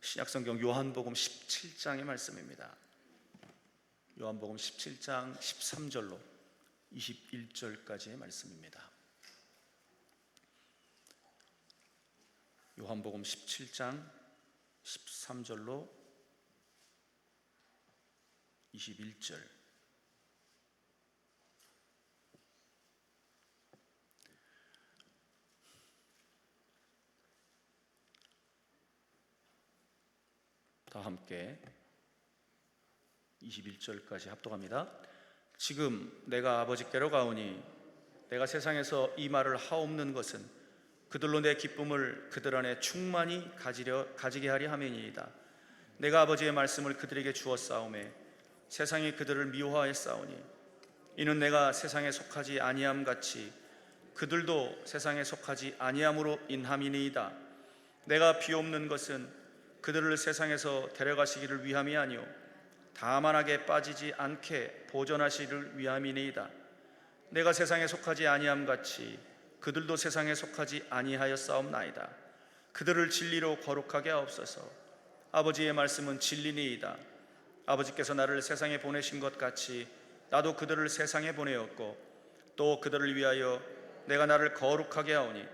신약성경 요한복음 17장의 말씀입니다. 요한복음 17장 13절로 21절까지의 말씀입니다. 요한복음 17장 13절로 21절. 다 함께 21절까지 합독합니다. 지금 내가 아버지께로 가오니 내가 세상에서 이 말을 하옵는 것은 그들로 내 기쁨을 그들 안에 충만히 가지게 하려 함이니이다. 내가 아버지의 말씀을 그들에게 주었사오매 세상이 그들을 미워하였사오니 이는 내가 세상에 속하지 아니함 같이 그들도 세상에 속하지 아니함으로 인함이니이다. 내가 비옵는 것은 그들을 세상에서 데려가시기를 위함이 아니오 다만 악에 빠지지 않게 보존하시기를 위함이니이다. 내가 세상에 속하지 아니함 같이 그들도 세상에 속하지 아니하였사옵나이다. 그들을 진리로 거룩하게 하옵소서. 아버지의 말씀은 진리니이다. 아버지께서 나를 세상에 보내신 것 같이 나도 그들을 세상에 보내었고 또 그들을 위하여 내가 나를 거룩하게 하오니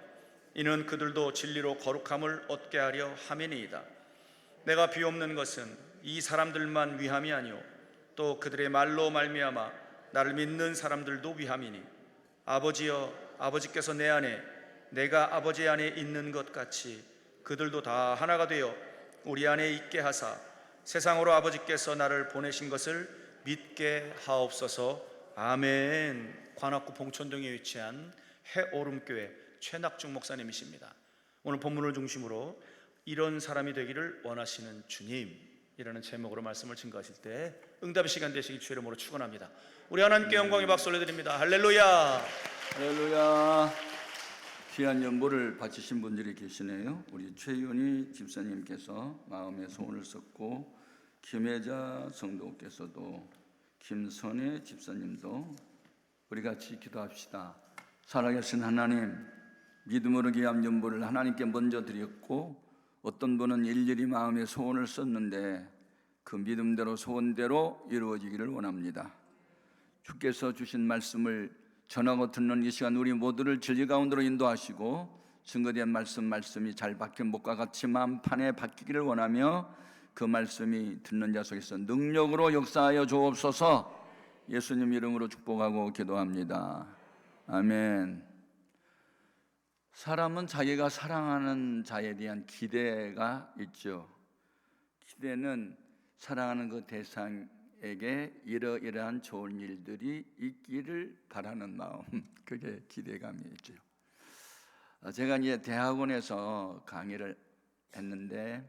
이는 그들도 진리로 거룩함을 얻게 하려 함이니이다. 내가 비옵는 것은 이 사람들만 위함이 아니오 또 그들의 말로 말미암아 나를 믿는 사람들도 위함이니 아버지여 아버지께서 내 안에 내가 아버지 안에 있는 것 같이 그들도 다 하나가 되어 우리 안에 있게 하사 세상으로 아버지께서 나를 보내신 것을 믿게 하옵소서. 아멘. 관악구 봉천동에 위치한 해오름교회 최낙중 목사님이십니다. 오늘 본문을 중심으로 이런 사람이 되기를 원하시는 주님 이라는 제목으로 말씀을 증거하실 때 응답의 시간 되시기 주의 이름으로 축원합니다. 우리 하나님께 영광의 박수 올려드립니다. 할렐루야. 할렐루야. 귀한 연보를 바치신 분들이 계시네요. 우리 최윤희 집사님께서 마음의 소원을 썼고 김혜자 성도께서도 김선혜 집사님도 우리 같이 기도합시다. 살아계신 하나님, 믿음으로 귀한 연보를 하나님께 먼저 드렸고 어떤 분은 일일이 마음의 소원을 썼는데 그 믿음대로 소원대로 이루어지기를 원합니다. 주께서 주신 말씀을 전하고 듣는 이 시간 우리 모두를 진리 가운데로 인도하시고 증거된 말씀이 잘 박힌 목과 같이 만판에 박히기를 원하며 그 말씀이 듣는 자 속에서 능력으로 역사하여 주옵소서. 예수님 이름으로 축복하고 기도합니다. 아멘. 사람은 자기가 사랑하는 자에 대한 기대가 있죠. 기대는 사랑하는 그 대상에게 이러이러한 좋은 일들이 있기를 바라는 마음, 그게 기대감이 있죠. 제가 이제 대학원에서 강의를 했는데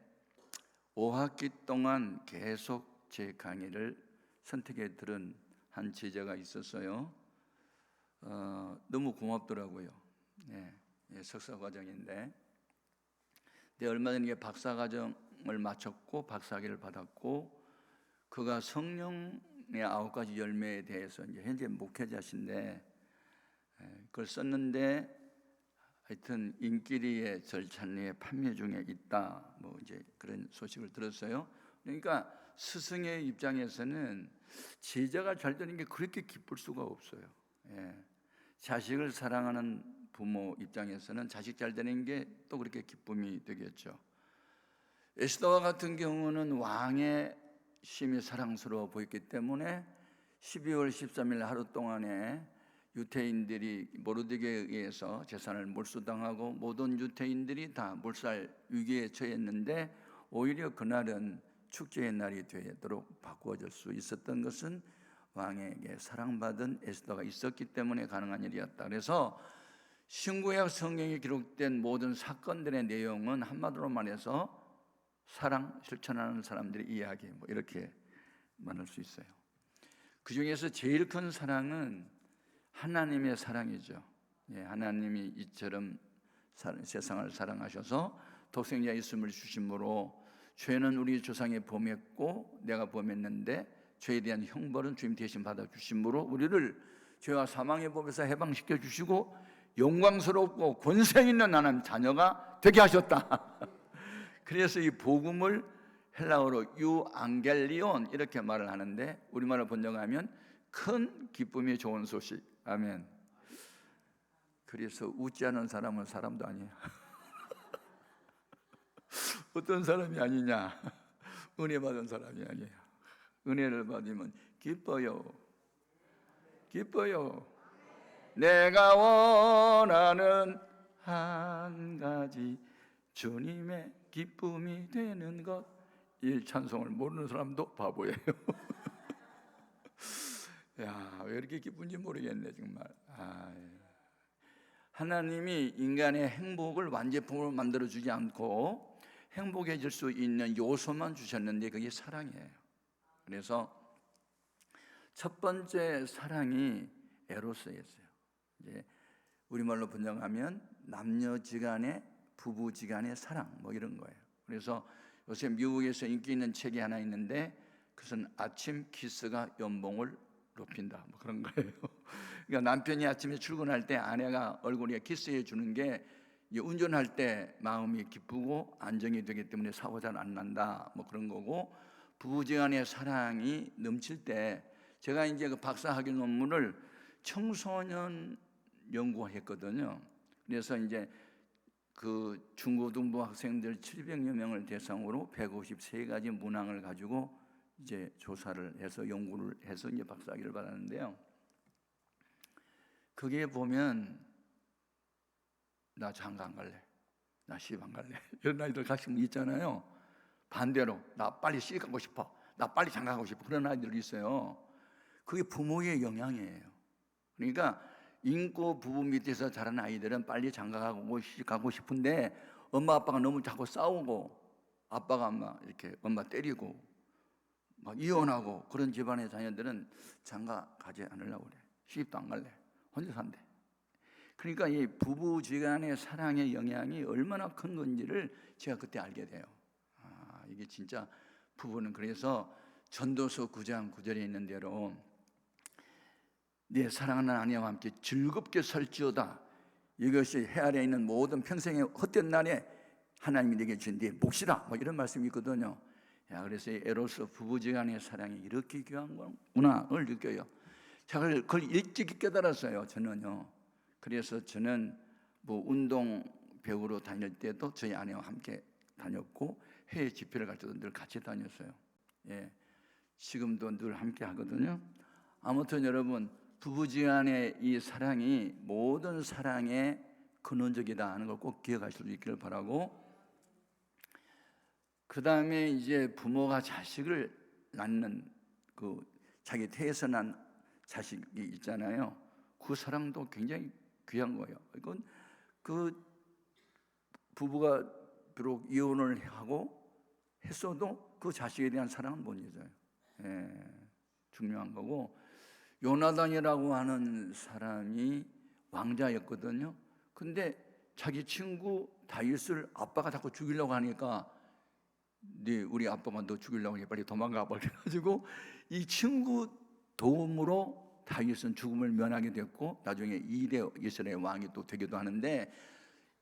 5학기 동안 계속 제 강의를 선택해 들은 한 제자가 있었어요. 너무 고맙더라고요. 석사 과정인데 얼마 전에 박사 과정을 마쳤고 박사학위를 받았고 그가 성령의 9가지 열매에 대해서 이제 현재 목회자신데 그걸 썼는데 하여튼 인기리의 절찬리의 판매 중에 있다 뭐 이제 그런 소식을 들었어요. 그러니까 스승의 입장에서는 제자가 잘 되는 게 그렇게 기쁠 수가 없어요. 자식을 사랑하는 부모 입장에서는 자식 잘 되는 게 또 그렇게 기쁨이 되겠죠. 에스더와 같은 경우는 왕의 심히 사랑스러워 보였기 때문에 12월 13일 하루 동안에 유태인들이 모르드게에 의해서 재산을 몰수당하고 모든 유태인들이 다 몰살 위기에 처했는데 오히려 그날은 축제의 날이 되도록 바꾸어질 수 있었던 것은 왕에게 사랑받은 에스더가 있었기 때문에 가능한 일이었다. 그래서 신구약 성경에 기록된 모든 사건들의 내용은 한마디로 말해서 사랑 실천하는 사람들의 이야기 뭐 이렇게 말할 수 있어요. 그 중에서 제일 큰 사랑은 하나님의 사랑이죠. 하나님이 이처럼 세상을 사랑하셔서 독생자 예수님을 주심으로 죄는 우리 조상이 범했고 내가 범했는데 죄에 대한 형벌은 주님 대신 받아주심으로 우리를 죄와 사망의 법에서 해방시켜 주시고 영광스럽고 권세 있는 하나님 자녀가 되게 하셨다. 그래서 이 복음을 헬라어로 유앙겔리온 이렇게 말을 하는데 우리말로 번역하면 큰 기쁨이 좋은 소식. 아멘. 그래서 웃지 않은 사람은 사람도 아니에요. 어떤 사람이 아니냐? 은혜 받은 사람이 아니에요. 은혜를 받으면 기뻐요. 기뻐요. 내가 원하는 한 가지 주님의 기쁨이 되는 것. 이 찬송을 모르는 사람도 바보예요. 야, 왜 이렇게 기쁜지 모르겠네 정말. 하나님이 인간의 행복을 완제품으로 만들어주지 않고 행복해질 수 있는 요소만 주셨는데 그게 사랑이에요. 그래서 첫 번째 사랑이 에로스였어요. 이제 우리말로 번역하면 남녀지간의 부부지간의 사랑 뭐 이런 거예요. 그래서 요새 미국에서 인기 있는 책이 하나 있는데 그것은 아침 키스가 연봉을 높인다 뭐 그런 거예요. 그러니까 남편이 아침에 출근할 때 아내가 얼굴에 키스해 주는 게 운전할 때 마음이 기쁘고 안정이 되기 때문에 사고 잘 안 난다 뭐 그런 거고, 부부지간의 사랑이 넘칠 때 제가 이제 그 박사학위 논문을 청소년 연구했거든요. 그래서 이제 그 중고등부 학생들 700여 명을 대상으로 153가지 문항을 가지고 이제 조사를 해서 연구를 해서 이제 박사학위를 받았는데요. 그게 보면 나 장가 안 갈래, 나 시집 안 갈래 이런 아이들 가끔 있잖아요. 반대로 나 빨리 시집 가고 싶어, 나 빨리 장가 가고 싶어 그런 아이들이 있어요. 그게 부모의 영향이에요. 그러니까 인고 부부 밑에서 자란 아이들은 빨리 장가 가고 시집 가고 싶은데 엄마 아빠가 너무 자꾸 싸우고 아빠가 이렇게 엄마 때리고 막 이혼하고 그런 집안의 자녀들은 장가 가지 않으려고 그래. 시집도 안 갈래. 혼자 산대. 그러니까 이 부부지간의 사랑의 영향이 얼마나 큰 건지를 제가 그때 알게 돼요. 이게 진짜 부부는, 그래서 전도서 9장 9절에 있는 대로 네 사랑하는 아내와 함께 즐겁게 살지어다. 이것이 해 아래에 있는 모든 평생의 헛된 날에 하나님이 내게 주신 네 몫이다. 뭐 이런 말씀이 있거든요. 야, 그래서 에로스 부부지간의 사랑이 이렇게 귀한 거구나를 느껴요. 제가 그걸 일찍 깨달았어요. 저는요. 그래서 저는 뭐 운동 배우러 다닐 때도 저희 아내와 함께 다녔고 해외 집회를 갈 때도 늘 같이 다녔어요. 예, 지금도 늘 함께 하거든요. 아무튼 여러분, 부부지간의 이 사랑이 모든 사랑의 근원적이다 하는 걸 꼭 기억하실 수 있기를 바라고, 그 다음에 이제 부모가 자식을 낳는 그 자기 태에서 난 자식이 있잖아요. 그 사랑도 굉장히 귀한 거예요. 이건 그 부부가 비록 이혼을 하고 했어도 그 자식에 대한 사랑은 못 잊어요. 예, 중요한 거고, 요나단이라고 하는 사람이 왕자였거든요. 근데 자기 친구 다윗을 아빠가 자꾸 죽이려고 하니까 네, 우리 아빠가 너 죽이려고 하니 빨리 도망가 봐. 그래가지고 이 친구 도움으로 다윗은 죽음을 면하게 됐고 나중에 2대 이스라엘 왕이 또 되기도 하는데,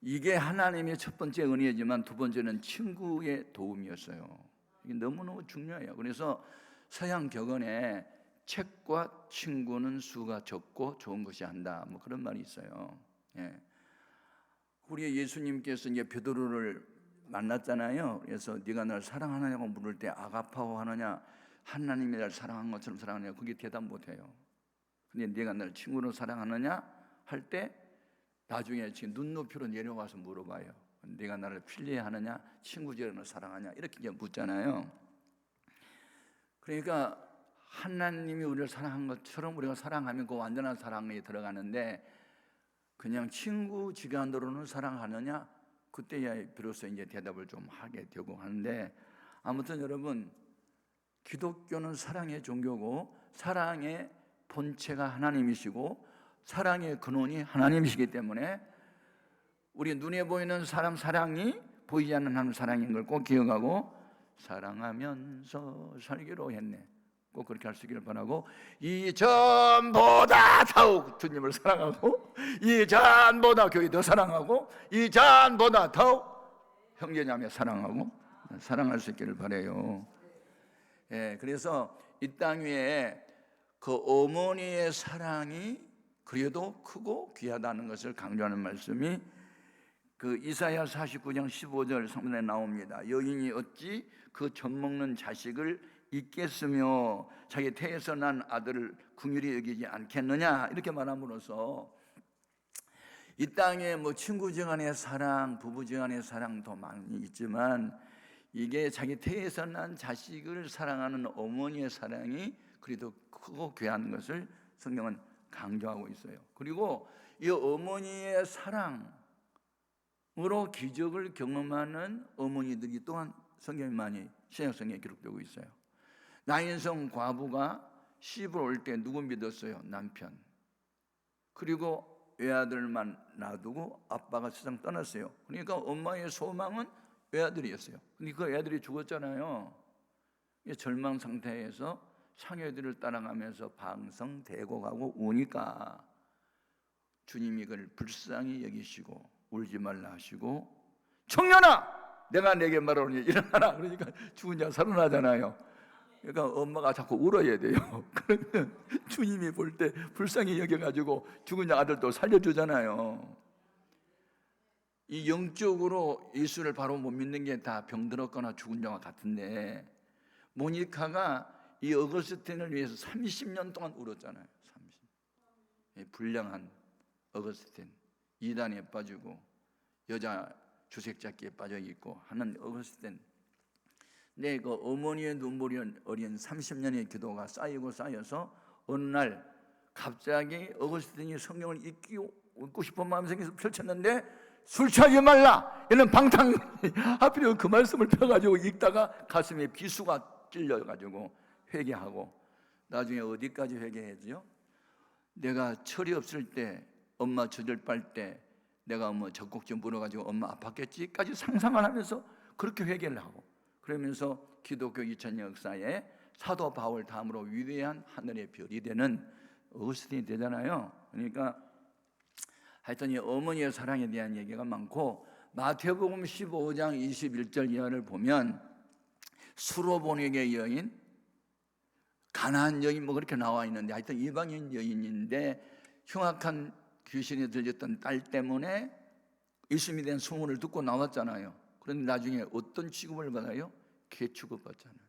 이게 하나님의 첫 번째 은혜지만 두 번째는 친구의 도움이었어요. 이게 너무너무 중요해요. 그래서 서양 격언에 책과 친구는 수가 적고 좋은 것이 한다 뭐 그런 말이 있어요. 예. 우리 예수님께서 이제 베드로를 만났잖아요. 그래서 네가 날 사랑하느냐고 물을 때 아가파오 하느냐, 하나님이 날 사랑한 것처럼 사랑하느냐, 그게 대답 못해요. 근데 네가 날 친구로 사랑하느냐 할 때 나중에 지금 눈높이로 내려와서 물어봐요. 네가 나를 필리하느냐, 친구처럼 사랑하냐, 이렇게 이제 묻잖아요. 그러니까 하나님이 우리를 사랑한 것처럼 우리가 사랑하면 그 완전한 사랑에 들어가는데, 그냥 친구 지간으로는 사랑하느냐, 그때야 비로소 이제 대답을 좀 하게 되고 하는데, 아무튼 여러분, 기독교는 사랑의 종교고 사랑의 본체가 하나님이시고 사랑의 근원이 하나님이시기 때문에 우리 눈에 보이는 사람 사랑이 보이지 않는 하나님 사랑인 걸 꼭 기억하고 사랑하면서 살기로 했네. 꼭 그렇게 할 수 있기를 바라고, 이전보다 더욱 주님을 사랑하고 이전보다 교회 더 사랑하고 이전보다 더욱 형제자매 사랑하고 사랑할 수 있기를 바라요. 예, 그래서 이 땅 위에 그 어머니의 사랑이 그래도 크고 귀하다는 것을 강조하는 말씀이 그 이사야 49장 15절 성문에 나옵니다. 여인이 어찌 그 젖먹는 자식을 잊겠으며 자기 태에서 난 아들을 긍휼히 여기지 않겠느냐, 이렇게 말함으로써 이 땅에 뭐 친구 지간의 사랑, 부부 지간의 사랑도 많이 있지만 이게 자기 태에서 난 자식을 사랑하는 어머니의 사랑이 그래도 크고 귀한 것을 성경은 강조하고 있어요. 그리고 이 어머니의 사랑으로 기적을 경험하는 어머니들이 또한 성경에 많이 신약성경에 기록되고 있어요. 나인성 과부가 시집을 올 때 누구 믿었어요? 남편. 그리고 외아들만 놔두고 아빠가 세상 떠났어요. 그러니까 엄마의 소망은 외아들이었어요. 근데 그 애들이 죽었잖아요. 절망 상태에서 상여들을 따라가면서 방성대고 가고 우니까 주님이 그를 불쌍히 여기시고 울지 말라 하시고, 청년아 내가 내게 말하노니 일어나라. 그러니까 죽은 자 살아나잖아요. 그러니까 엄마가 자꾸 울어야 돼요. 그러면 주님이 볼 때 불쌍히 여겨가지고 죽은 자 아들도 살려주잖아요. 이 영적으로 예수를 바로 못 믿는 게 다 병들었거나 죽은 자와 같은데, 모니카가 이 어거스틴을 위해서 30년 동안 울었잖아요. 30. 불량한 어거스틴, 이단에 빠지고 여자 주색잡기에 빠져 있고 하는 어거스틴. 근데 그 어머니의 눈물이 어린 30년의 기도가 쌓이고 쌓여서 어느 날 갑자기 어거스틴이 성경을 읽고 싶은 마음이 생겨서 펼쳤는데, 술 취하지 말라 이런 방탕 하필이면 그 말씀을 펴가지고 읽다가 가슴에 비수가 찔려가지고 회개하고, 나중에 어디까지 회개했죠? 내가 철이 없을 때, 엄마 젖을 빨 때 내가 뭐 젖꼭지 물어가지고 엄마 아팠겠지까지 상상을 하면서 그렇게 회개를 하고, 그러면서 기독교 2000년 역사에 사도 바울 다음으로 위대한 하늘의 별이 되는 어거스틴이 되잖아요. 그러니까 하여튼 이 어머니의 사랑에 대한 얘기가 많고, 마태복음 15장 21절 이하를 보면 수로보닉의 여인, 가나안 여인 뭐 그렇게 나와 있는데, 하여튼 이방인 여인인데 흉악한 귀신이 들렸던 딸 때문에 예수님에 대한 소문을 듣고 나왔잖아요. 그런데 나중에 어떤 취급을 받아요? 개 취급받잖아요.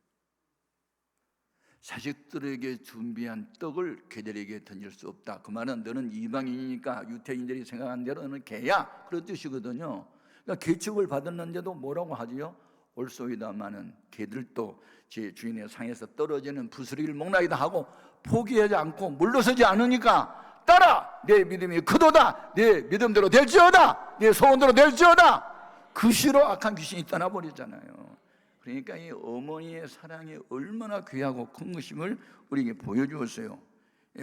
자식들에게 준비한 떡을 개들에게 던질 수 없다. 그 말은 너는 이방인이니까 유태인들이 생각한 대로 너는 개야, 그런 뜻이거든요. 그러니까 개 취급을 받았는데도 뭐라고 하지요? 올소이다마는 개들도 제 주인의 상에서 떨어지는 부스러기를 먹나이다 하고 포기하지 않고 물러서지 않으니까, 따라 내 믿음이 크도다, 내 믿음대로 될지어다, 내 소원대로 될지어다, 그 시로 악한 귀신이 떠나버리잖아요. 그러니까 이 어머니의 사랑이 얼마나 귀하고 큰 것임을 우리에게 보여주었어요.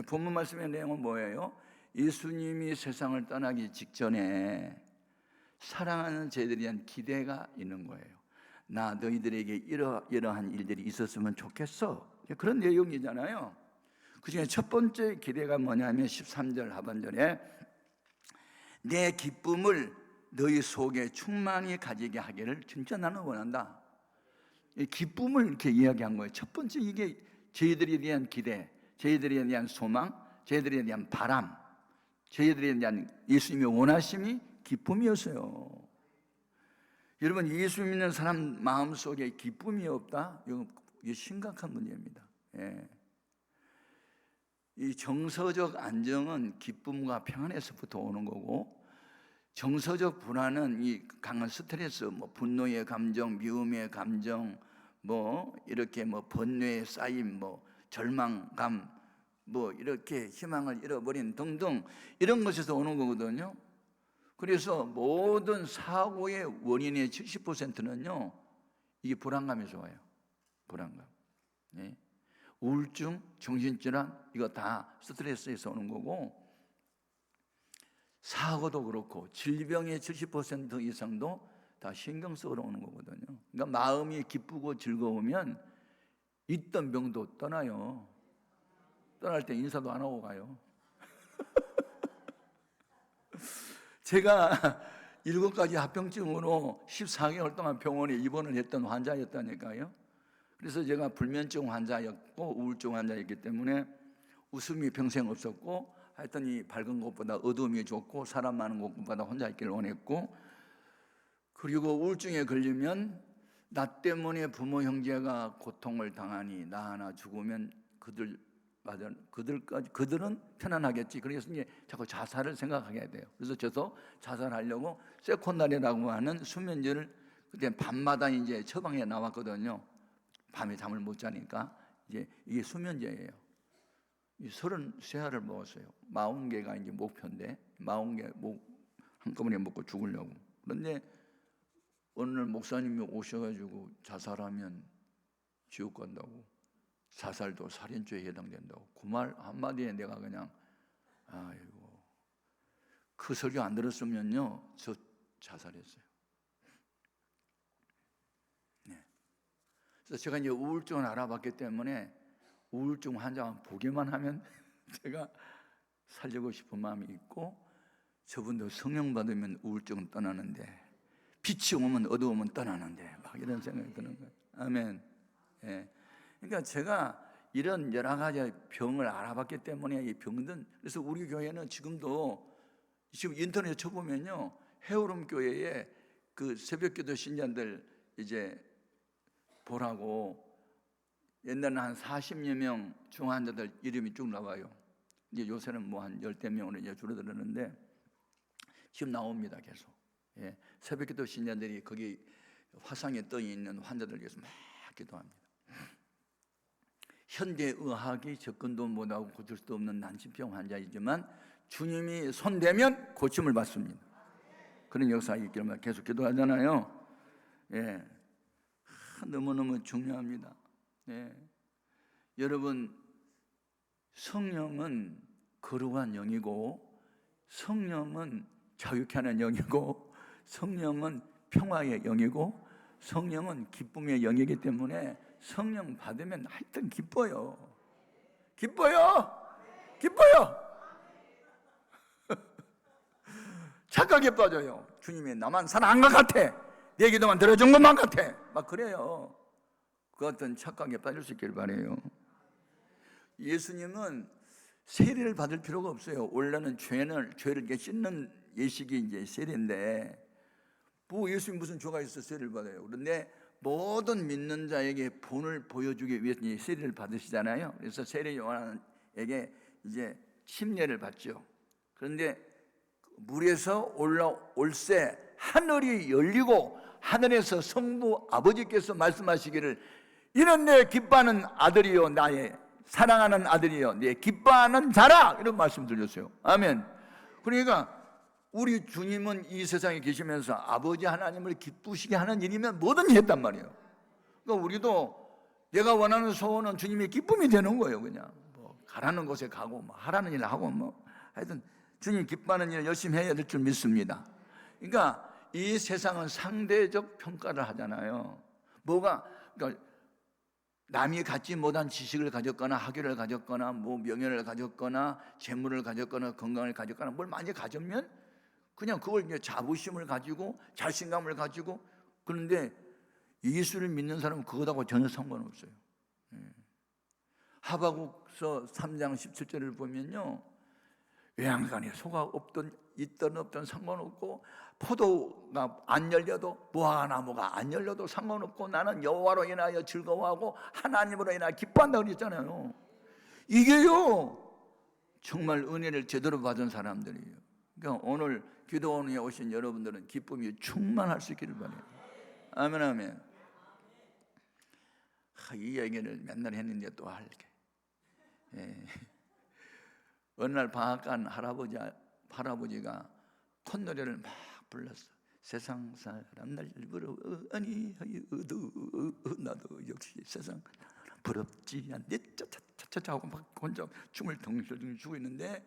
본문 말씀의 내용은 뭐예요? 예수님이 세상을 떠나기 직전에 사랑하는 저희들에 대한 기대가 있는 거예요. 나 너희들에게 이러한 일들이 있었으면 좋겠어, 그런 내용이잖아요. 그 중에 첫 번째 기대가 뭐냐면 13절 하반절에 내 기쁨을 너희 속에 충만히 가지게 하기를 진짜 나는 원한다. 기쁨을 이렇게 이야기한 거예요. 첫 번째, 이게 저희들에 대한 기대, 저희들에 대한 소망, 저희들에 대한 바람, 저희들에 대한 예수님의 원하심이 기쁨이었어요. 여러분, 예수 믿는 사람 마음속에 기쁨이 없다? 이게 심각한 문제입니다. 예. 이 정서적 안정은 기쁨과 평안에서부터 오는 거고, 정서적 불안은 이 강한 스트레스, 뭐 분노의 감정, 미움의 감정, 뭐 이렇게 뭐 번뇌의 쌓임, 뭐 절망감, 뭐 이렇게 희망을 잃어버린 등등 이런 것에서 오는 거거든요. 그래서 모든 사고의 원인의 70%는요 이게 불안감에서 와요. 불안감. 네. 우울증, 정신질환, 이거 다 스트레스에서 오는 거고, 사고도 그렇고 질병의 70% 이상도 다 신경쓰러 오는 거거든요. 그러니까 마음이 기쁘고 즐거우면 있던 병도 떠나요. 떠날 때 인사도 안 하고 가요. 제가 7가지 합병증으로 14개월 동안 병원에 입원을 했던 환자였다니까요. 그래서 제가 불면증 환자였고 우울증 환자였기 때문에 웃음이 평생 없었고, 하여튼 이 밝은 곳보다 어두움이 좋고 사람 많은 곳보다 혼자 있기를 원했고, 그리고 우울증에 걸리면 나 때문에 부모 형제가 고통을 당하니 나 하나 죽으면 그들은 편안하겠지. 그래서 이제 자꾸 자살을 생각하게 돼요. 그래서 저도 자살하려고 세콘달이라고 하는 수면제를 그때 밤마다 이제 처방에 나왔거든요. 밤에 잠을 못 자니까 이제 이게 수면제예요. 이 33알을 먹었어요. 40개가 이제 목표인데 40개 한꺼번에 먹고 죽으려고. 그런데 어느 날 목사님이 오셔가지고 자살하면 지옥 간다고, 자살도 살인죄에 해당된다고, 그 말 한마디에 내가 그냥 아이고, 그 설교 안 들었으면요 저 자살했어요. 네. 그래서 제가 이제 우울증을 알아봤기 때문에 우울증 환자만 보기만 하면 제가 살리고 싶은 마음이 있고, 저분도 성령 받으면 우울증은 떠나는데, 빛이 오면 어두움은 떠나는데, 막 이런 생각이 드는 거예요. 아멘. 예. 그러니까 제가 이런 여러 가지 병을 알아봤기 때문에 이 병든, 그래서 우리 교회는 지금도 지금 인터넷 쳐보면요, 해오름 교회에 그 새벽기도 신자들 이제 보라고 옛날에는 한 40여 명 중환자들 이름이 쭉 나와요. 이제 요새는 뭐 한 10대명으로 이제 줄어들었는데 지금 나옵니다, 계속. 예. 새벽기도 신자들이 거기 화상에 떠 있는 환자들 위해서 막 기도합니다. 현대 의학이 접근도 못하고 고칠 수 없는 난치병 환자이지만 주님이 손대면 고침을 받습니다. 그런 역사가 있기를 계속 기도하잖아요. 예. 너무너무 중요합니다. 예. 여러분, 성령은 거룩한 영이고, 성령은 자유케 하는 영이고, 성령은 평화의 영이고, 성령은 기쁨의 영이기 때문에 성령 받으면 하여튼 기뻐요. 착각에 빠져요. 주님이 나만 사랑한 것 같아, 내 기도만 들어준 것만 같아, 막 그래요. 그 어떤 착각에 빠질 수 있길 바래요. 예수님은 세례를 받을 필요가 없어요. 원래는 죄를 이렇게 씻는 예식이 이제 세례인데, 뭐 예수님 무슨 죄가 있어 세례를 받아요. 그런데 모든 믿는 자에게 본을 보여주기 위해서 세례를 받으시잖아요. 그래서 세례 요한에게 이제 침례를 받죠. 그런데 물에서 올라올 새 하늘이 열리고 하늘에서 성부 아버지께서 말씀하시기를, 이는 내 기뻐하는 아들이요 나의 사랑하는 아들이요 내 기뻐하는 자라, 이런 말씀 드렸어요. 아멘. 그러니까 우리 주님은 이 세상에 계시면서 아버지 하나님을 기쁘시게 하는 일이면 뭐든지 했단 말이에요. 그러니까 우리도 내가 원하는 소원은 주님의 기쁨이 되는 거예요. 그냥 뭐 가라는 곳에 가고 뭐 하라는 일 하고 뭐 하여튼 주님 기뻐하는 일 열심히 해야 될 줄 믿습니다. 그러니까 이 세상은 상대적 평가를 하잖아요. 그러니까 남이 갖지 못한 지식을 가졌거나 학위를 가졌거나 뭐 명예를 가졌거나 재물을 가졌거나 건강을 가졌거나 뭘 많이 가졌면 그냥 그걸 이제 자부심을 가지고 자신감을 가지고, 그런데 예수를 믿는 사람은 그것하고 전혀 상관없어요. 하박국서 3장 17절을 보면요, 외양간에 소가 있든 없든 상관없고, 포도가 안 열려도 무화과나무가 안 열려도 상관없고, 나는 여호와로 인하여 즐거워하고 하나님으로 인하여 기뻐한다고 그랬잖아요. 이게요 정말 은혜를 제대로 받은 사람들이에요. 그러니까 오늘 기도원에 오신 여러분들은 기쁨이 충만할 수 있기를 바라요. 아멘, 아멘. 이 얘기를 맨날 했는데 또 할게. 예. 어느 날 방앗간 할아버지가 콧노래를 막 불렀어. 세상 사람들 일부러 아니하여도 나도 역시 세상 부럽지 않네 차차차차 하고 막 혼자 춤을 덩실덩실 추고 있는데,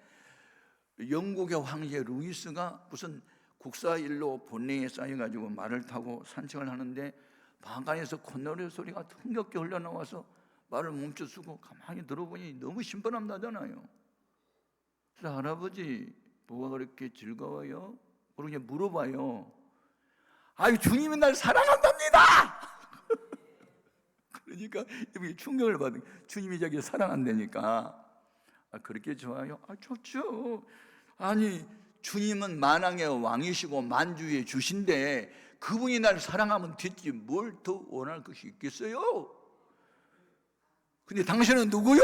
영국의 황제 루이스가 무슨 국사일로 본능에 쌓여가지고 말을 타고 산책을 하는데 방앗간에서 콧노래 소리가 흥겹게 흘러나와서 말을 멈춰쓰고 가만히 들어보니 너무 신바람 나잖아요. 그래서 할아버지 뭐가 그렇게 즐거워요? 그러게 물어봐요. 아유, 주님이 날 사랑한답니다. 그러니까 이분이 충격을 받은, 주님이 자기 사랑한다니까. 그렇게 좋아요? 좋죠. 아니, 주님은 만왕의 왕이시고 만주의 주신데 그분이 날 사랑하면 됐지 뭘 더 원할 것이 있겠어요? 근데 당신은 누구요?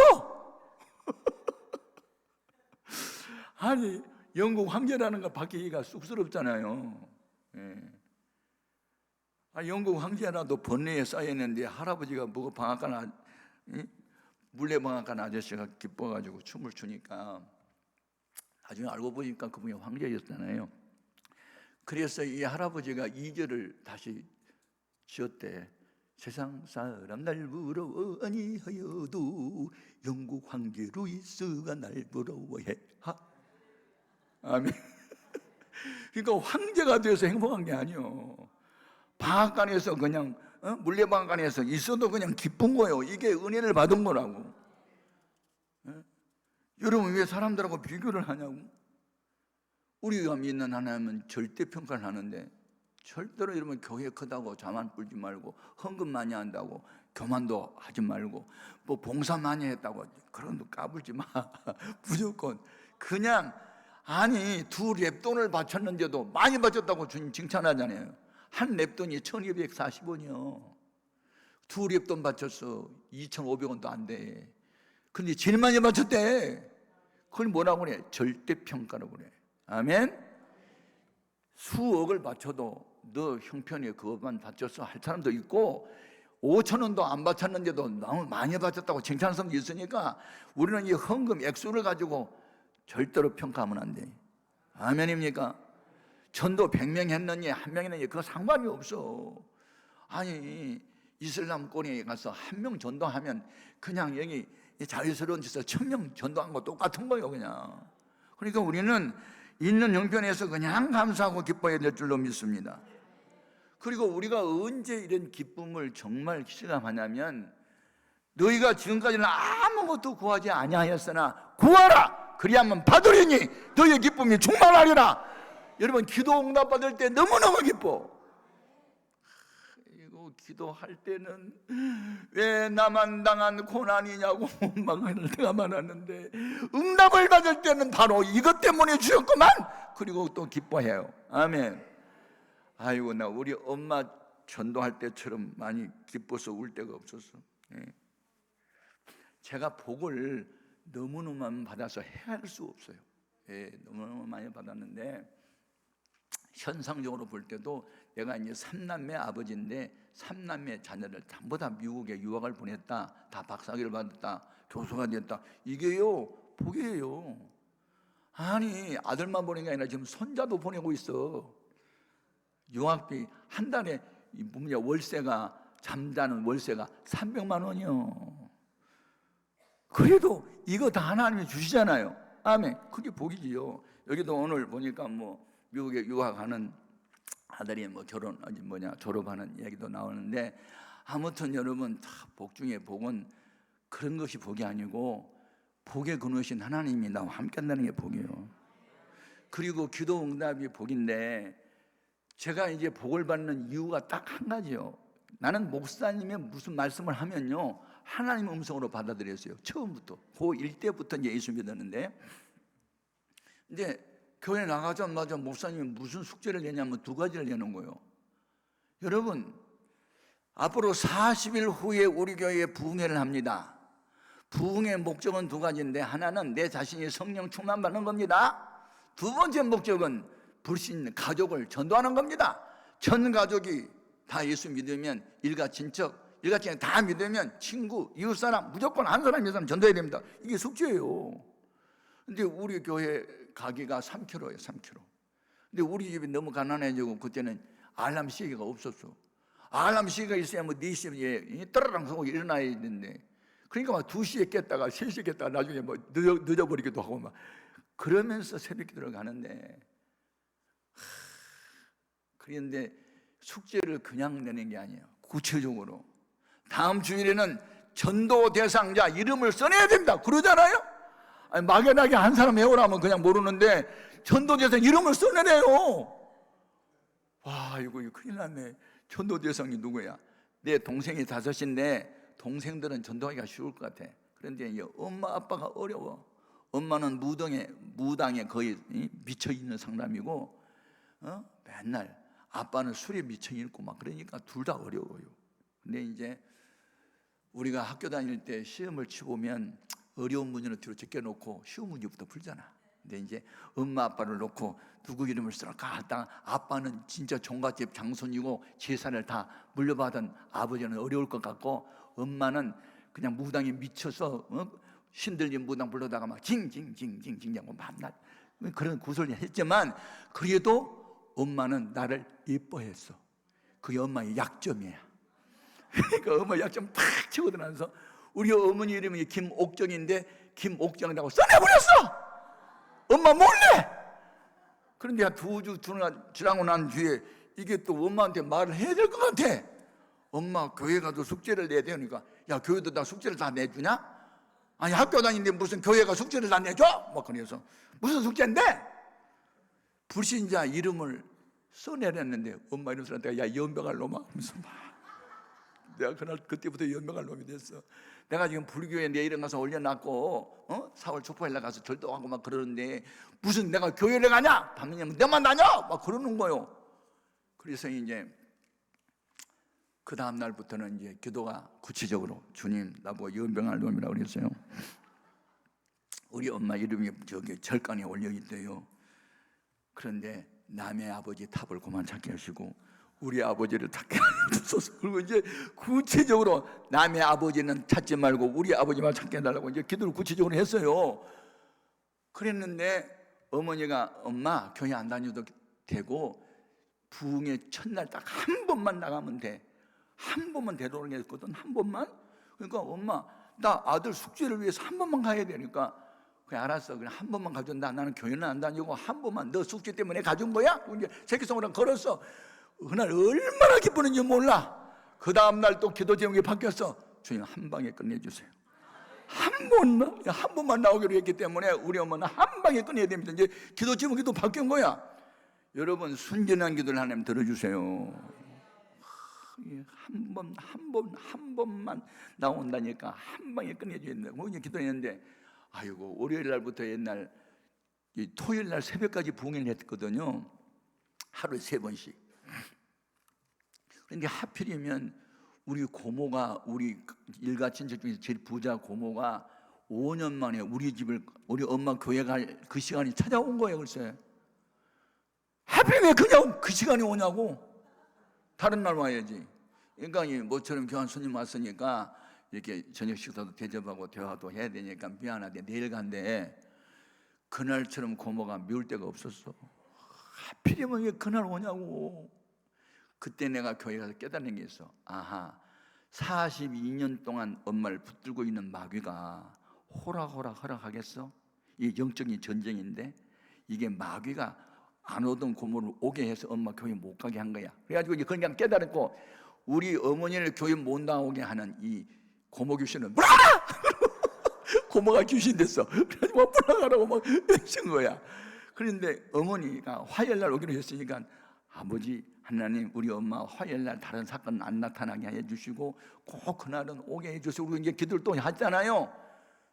아니, 영국 황제라는 거 바뀌기가 쑥스럽잖아요. 예. 영국 황제라도 번뇌에 쌓여있는데 할아버지가 뭐고 방앗간 물레방앗간 아저씨가 기뻐가지고 춤을 추니까 나중에 알고 보니까 그분이 황제였잖아요. 그래서 이 할아버지가 2절을 다시 지었대. 세상 사람 날 부러워 아니하여도 영국 황제 루이스가 날 부러워해. 아멘. 그러니까 황제가 돼서 행복한 게 아니요. 방앗간에서 그냥 물레방앗간에서 있어도 그냥 기쁜 거예요. 이게 은혜를 받은 거라고. 여러분 왜 사람들하고 비교를 하냐고? 우리가 믿는 하나님은 절대 평가를 하는데 절대로 여러분 교회 크다고 자만 뿔지 말고 헌금 많이 한다고 교만도 하지 말고 뭐 봉사 많이 했다고 그런 거 까불지 마. 무조건 그냥 아니 2렙돈을 바쳤는데도 많이 바쳤다고 주님 칭찬하잖아요. 한 렙돈이 1240원이요 2렙돈 바쳤어 2500원도 안 돼. 근데 제일 많이 바쳤대. 그걸 뭐라고 그래? 절대평가라고 그래. 아멘. 수억을 바쳐도 너 형편이 그것만 바쳤어 할 사람도 있고 5,000원도 안 바쳤는데도 너무 많이 바쳤다고 칭찬하는 사람도 있으니까 우리는 이 헌금 액수를 가지고 절대로 평가하면 안 돼. 아멘입니까? 전도 100명 했느니 1명 했느니 그거 상관이 없어. 아니 이슬람 권에 가서 1명 전도하면 그냥 여기 자유스러운 데서 1000명 전도한 거 똑같은 거예요 그냥. 그러니까 우리는 있는 형편에서 그냥 감사하고 기뻐해야 될 줄로 믿습니다. 그리고 우리가 언제 이런 기쁨을 정말 실감하냐면 너희가 지금까지는 아무것도 구하지 아니하였으나 구하라 그리하면 받으리니 너희의 기쁨이 충만하리라. 여러분 기도 응답 받을 때 너무너무 기뻐. 이거 기도할 때는 왜 나만 당한 고난이냐고 원망을 내가 많았는데 응답을 받을 때는 바로 이것 때문에 주셨구만. 그리고 또 기뻐해요. 아멘. 아이고 나 우리 엄마 전도할 때처럼 많이 기뻐서 울 데가 없었어. 제가 복을 너무너무 받아서 헤아릴 수 없어요. 너무너무 많이 받았는데 현상적으로 볼 때도 내가 이제 3남매 아버지인데 3남매 자녀를 전부 다 미국에 유학을 보냈다. 다 박사학위를 받았다. 교수가 됐다. 이게요 복이에요. 아니 아들만 보낸 게 아니라 지금 손자도 보내고 있어. 유학비 한 달에 월세가 잠자는 월세가 300만 원이요. 그래도 이거 다 하나님이 주시잖아요. 아멘. 그게 복이지요. 여기도 오늘 보니까 뭐 미국에 유학하는 아들이 뭐 졸업하는 얘기도 나오는데 아무튼 여러분 다 복 중에 복은 그런 것이 복이 아니고 복의 근원이신 하나님이 나와 함께 한다는 게 복이에요. 그리고 기도 응답이 복인데 제가 이제 복을 받는 이유가 딱 한 가지요. 나는 목사님이 무슨 말씀을 하면요 하나님 음성으로 받아들였어요. 처음부터 고1 때부터 이제 예수 믿었는데 이제 교회 나가자마자 목사님이 무슨 숙제를 내냐면 2가지를 내는 거예요. 여러분 앞으로 40일 후에 우리 교회에 부흥회를 합니다. 부흥의 목적은 2가지인데 하나는 내 자신이 성령 충만받는 겁니다. 2번째 목적은 불신 가족을 전도하는 겁니다. 전 가족이 다 예수 믿으면 일가 친척 일가친척 다 믿으면 친구 이웃사람 무조건 한 사람 전도해야 됩니다. 이게 숙제예요. 근데 우리 교회 가기가 3km예요 3km. 근데 우리 집이 너무 가난해지고 그때는 알람 시계가 없었어. 알람 시계가 있어야 뭐 4시에 따라랑 서고 일어나야 되는데 그러니까 막 2시에 깼다가 3시에 깼다가 나중에 뭐 늦어버리기도 하고 막 그러면서 새벽 기도를 가는데 그런데 숙제를 그냥 내는 게 아니에요. 구체적으로 다음 주일에는 전도 대상자 이름을 써내야 됩니다. 그러잖아요. 아니, 막연하게 한 사람 외우라면 그냥 모르는데 전도 대상 이름을 써내래요. 이거 큰일 났네. 전도 대상이 누구야? 내 동생이 5인데 동생들은 전도하기가 쉬울 것 같아. 그런데 이제 엄마 아빠가 어려워. 엄마는 무당에 거의 미쳐 있는 상담이고, 맨날 아빠는 술에 미쳐 있고 막 그러니까 둘 다 어려워요. 근데 이제 우리가 학교 다닐 때 시험을 치보면 어려운 문제는 뒤로 제껴놓고 쉬운 문제부터 풀잖아. 근데 이제 엄마 아빠를 놓고 누구 이름을 쓸까 하다가 아빠는 진짜 종갓집 장손이고 제사를 다 물려받은 아버지는 어려울 것 같고, 엄마는 그냥 무당에 미쳐서 신들린 무당 불러다가 막 징징징징징 하고 만날 그런 구설을 했지만, 그래도 엄마는 나를 예뻐했어. 그게 엄마의 약점이야. 그러니까 엄마 약점 탁 치고 들어가서, 우리 어머니 이름이 김옥정인데 김옥정이라고 써내버렸어. 엄마 몰래. 그런데 2주 지나고 난 뒤에 이게 또 엄마한테 말을 해야 될 것 같아. 엄마 교회 가서 숙제를 내야 되니까, 야 교회도 다 숙제를 다 내주냐? 아니 학교 다니는데 무슨 교회가 숙제를 다 내줘? 막 그래서 무슨 숙제인데? 불신자 이름을 써내렸는데 엄마 이름 써놨다가 야 연병할 놈아 하면서 막 내가 그때부터 연병할 놈이 됐어. 내가 지금 불교에 내 이름 가서 올려놨고 4월 초포일날 가서 절도하고 막 그러는데 무슨 내가 교회를 가냐? 밤이면 내만 다녀? 막 그러는 거요. 그래서 이제 그 다음 날부터는 이제 기도가 구체적으로 주님 나보고 연병할 놈이라고 그랬어요. 우리 엄마 이름이 저기 절간에 올려 있대요. 그런데 남의 아버지 탑을 그만 찾게 하시고 우리 아버지를 찾게 하소서. 그리고 이제 구체적으로 남의 아버지는 찾지 말고 우리 아버지만 찾게 해달라고 이제 기도를 구체적으로 했어요. 그랬는데 어머니가 엄마 교회 안 다녀도 되고 부흥의 첫날 딱 한 번만 나가면 돼. 한 번만 되도록 했거든. 한 번만. 그러니까 엄마 나 아들 숙제를 위해서 한 번만 가야 되니까 그래 알았어. 그냥 한 번만 가준다. 나는 교회는 안 다니고 한 번만 너 숙제 때문에 가준 거야? 이제 새끼손가락 걸었어. 그날 얼마나 기쁘는지 몰라. 그 다음날 또 기도 제목이 바뀌었어. 주님 한 방에 끝내주세요. 한 번만 나오기로 했기 때문에 우리 엄마는 한 방에 끝내야 됩니다. 이제 기도 제목이 또 바뀐 거야. 여러분 순전한 기도를 하나님 들어주세요. 한 번만 나온다니까 한 방에 끝내줘야 된다고 그냥 기도했는데, 아이고 월요일 날부터 옛날 토요일 날 새벽까지 부흥을 했거든요. 하루에 3번씩. 그런데 하필이면 우리 고모가, 우리 일가 친척 중에서 제일 부자 고모가 5년 만에 우리 집을, 우리 엄마 교회 갈 그 시간이 찾아온 거예요. 글쎄 하필 왜 그냥 그 시간에 오냐고. 다른 날 와야지. 그러니까 모처럼 교환 손님 왔으니까 이렇게 저녁 식사도 대접하고 대화도 해야 되니까 미안하대 내일 간대. 그날처럼 고모가 미울 데가 없었어. 하필이면 왜 그날 오냐고. 그때 내가 교회 가서 깨달은 게 있어. 아하, 42년 동안 엄마를 붙들고 있는 마귀가 호락호락하겠어? 이게 영적인 전쟁인데 이게 마귀가 안 오던 고모를 오게 해서 엄마 교회 못 가게 한 거야. 그래가지고 이제 그냥 깨달았고, 우리 어머니를 교회 못 나오게 하는 이 고모 귀신은 물러가라! 고모가 귀신 됐어. 그래가지고 물러가라고 막 외친 거야. 그런데 어머니가 화요일날 오기로 했으니까 아버지 하나님 우리 엄마 화요일날 다른 사건 안 나타나게 해주시고 꼭 그날은 오게 해주시고 우리 이제 기도를 또 하잖아요.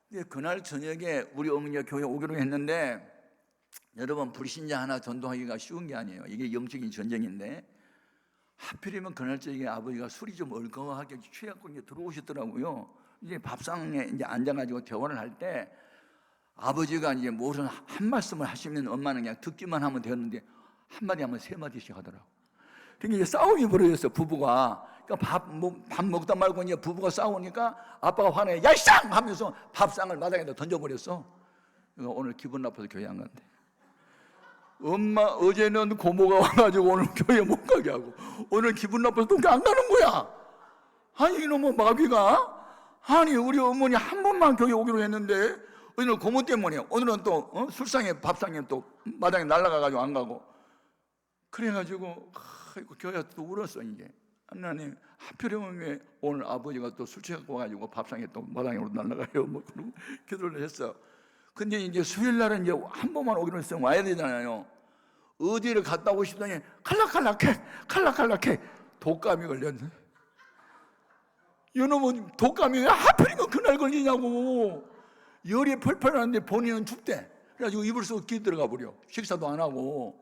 근데 그날 저녁에 우리 어머니가 교회 오기로 했는데, 여러분 불신자 하나 전도하기가 쉬운 게 아니에요. 이게 영적인 전쟁인데 하필이면 그날 저녁에 아버지가 술이 좀 얼거하게 취해갖고 이제 들어오시더라고요. 이제 밥상에 이제 앉아가지고 대화를 할 때 아버지가 이제 무슨 한 말씀을 하시면 엄마는 그냥 듣기만 하면 되는데 한마디 하면 3마디씩 하더라고. 그러니까 이제 싸움이 벌어졌어 부부가. 그러니까 밥 먹다 말고 이제 부부가 싸우니까 아빠가 화내 야이쌍 하면서 밥상을 바닥에다 던져버렸어. 그러니까 오늘 기분 나빠서 교회 안 간대. 엄마 어제는 고모가 와가지고 오늘 교회 못 가게 하고 오늘 기분 나빠서 또 안 가는 거야. 아니 이놈의 마귀가, 아니 우리 어머니 한 번만 교회 오기로 했는데 오늘 고모 때문에 오늘은 또 술상에 밥상에 또 마당에 날아가가지고 안 가고. 그래가지고 교회가 또 울었어. 이제 하나님 하필이면 왜 오늘 아버지가 또 술 취해갖고 와가지고 밥상에 또 마당으로 날아가요. 뭐 그러고 기도를 했어. 근데 이제 수요일 날은 이제 한 번만 오기로 했으면 와야 되잖아요. 어디를 갔다 오고 싶더니 칼락칼락해 독감이 걸렸네. 이놈은 독감이 왜 하필이면 그날 걸리냐고. 열이 펄펄 나는데 본인은 춥대. 그래가지고 이불 속에 끼 들어가 버려. 식사도 안 하고.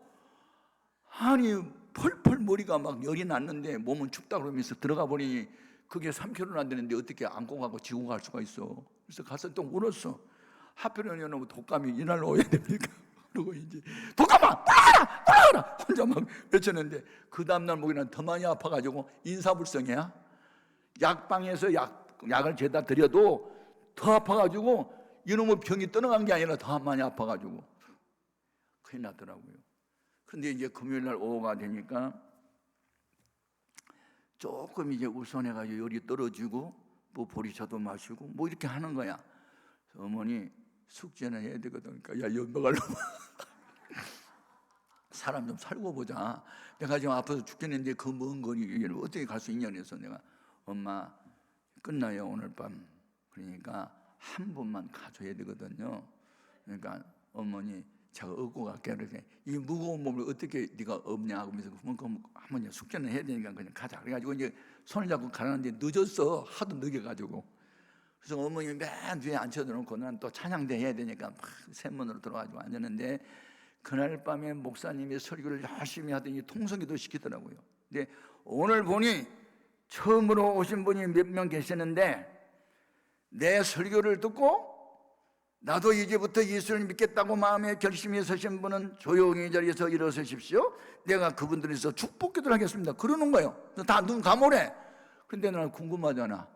아니 펄펄 머리가 막 열이 났는데 몸은 춥다 그러면서 들어가 보니 그게 3kg는 안 되는데 어떻게 안고 가고 지고 갈 수가 있어. 그래서 가서 또 울었어. 하필이면 이놈은 독감이 이날 오야 됩니까? 그러고 이제 독감아 돌아가라 혼자 막 외쳤는데 그 다음날 목이는 더 많이 아파가지고 인사불성이야. 약방에서 약을 죄다 드려도 더 아파가지고 이놈의 병이 떠나간 게 아니라 더 많이 아파가지고 큰일 났더라고요. 그런데 이제 금요일날 오후가 되니까 조금 이제 우선해가지고 열이 떨어지고 뭐 보리차도 마시고 뭐 이렇게 하는 거야. 어머니 숙제는 해야 되거든. 그러니까 야 연병할 놈아 사람 좀 살고 보자. 내가 지금 아파서 죽겠는데 그 먼 거리 어떻게 갈 수 있냐 그래서 내가 엄마 끝나요 오늘 밤. 그러니까 한 번만 가줘야 되거든요. 그러니까 어머니 제가 업고 갈게. 그렇게 이 무거운 몸을 어떻게 네가 업냐 하면서 한번 숙제는 해야 되니까 그냥 가자. 그래가지고 이제 손을 잡고 가라는데 늦었어. 하도 늦어가지고. 그래서 어머니 맨 뒤에 앉혀놓고 난 또 찬양대 해야 되니까 막 샘문으로 들어가지고 앉았는데 그날 밤에 목사님이 설교를 열심히 하더니 통성기도 시키더라고요. 근데 오늘 보니 처음으로 오신 분이 몇 명 계시는데 내 설교를 듣고 나도 이제부터 예수를 믿겠다고 마음에 결심이 서신 분은 조용히 자리에서 일어서십시오. 내가 그분들에서 축복기도를 하겠습니다. 그러는 거예요. 다 눈 감으래. 근데 나는 궁금하잖아.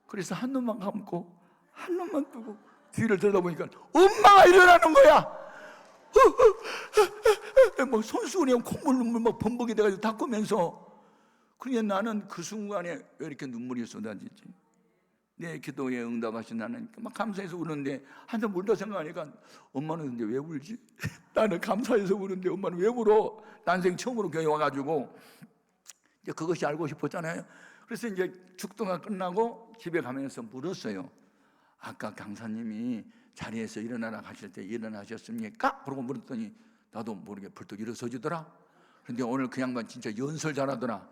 그래서 한 눈만 감고 한 눈만 뜨고 뒤를 들여다보니까 엄마가 일어나는 거야. 뭐 손수건에 콧물 눈물 막 범벅이 돼가지고 닦으면서. 그러니 나는 그 순간에 왜 이렇게 눈물이 쏟아지지? 내 기도에 응답하신 하나님께 막 감사해서 우는데 한참 울다 생각하니까 엄마는 근데 왜 울지? 나는 감사해서 우는데 엄마는 왜 울어? 난생 처음으로 교회 와가지고 이제 그것이 알고 싶었잖아요. 그래서 이제 축도가 끝나고 집에 가면서 물었어요. 아까 강사님이 자리에서 일어나라 하실 때 일어나셨습니까? 그러고 물었더니 나도 모르게 불뚝 일어서지더라. 그런데 오늘 그 양반 진짜 연설 잘하더라.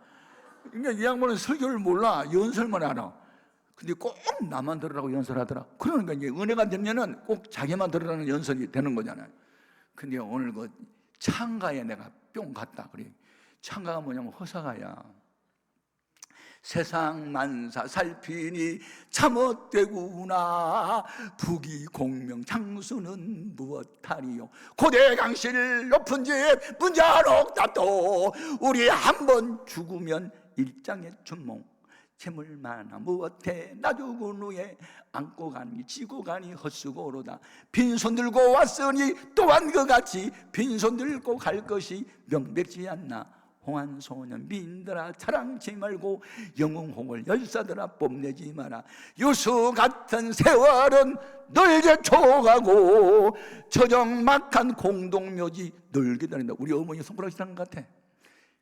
그러니까 이 양반은 설교를 몰라. 연설만 알아. 근데 꼭 나만 들으라고 연설하더라. 그러니까 이제 은혜가 되면은 꼭 자기만 들으라는 연설이 되는 거잖아요. 근데 오늘 그 창가에 내가 뿅 갔다 그래. 창가가 뭐냐면 허사가야. 세상 만사 살피니 참헛되구나. 부귀공명 장수는 무엇하리요. 고대 강실 높은 집 문자록 닫도 우리 한번 죽으면 일장의 춘몽. 재물 많아 무엇해 나 죽은 후에 안고 가니 지고 가니 헛수고로다. 빈손 들고 왔으니 또한 그같이 빈손 들고 갈 것이 명백지 않나. 홍한소년 미인들아 자랑치 말고 영웅홍을 열사들아 뽐내지 마라. 유수 같은 세월은 널 제쳐가고 저정막한 공동묘지 널 기다린다. 우리 어머니 손가락질한 것 같아.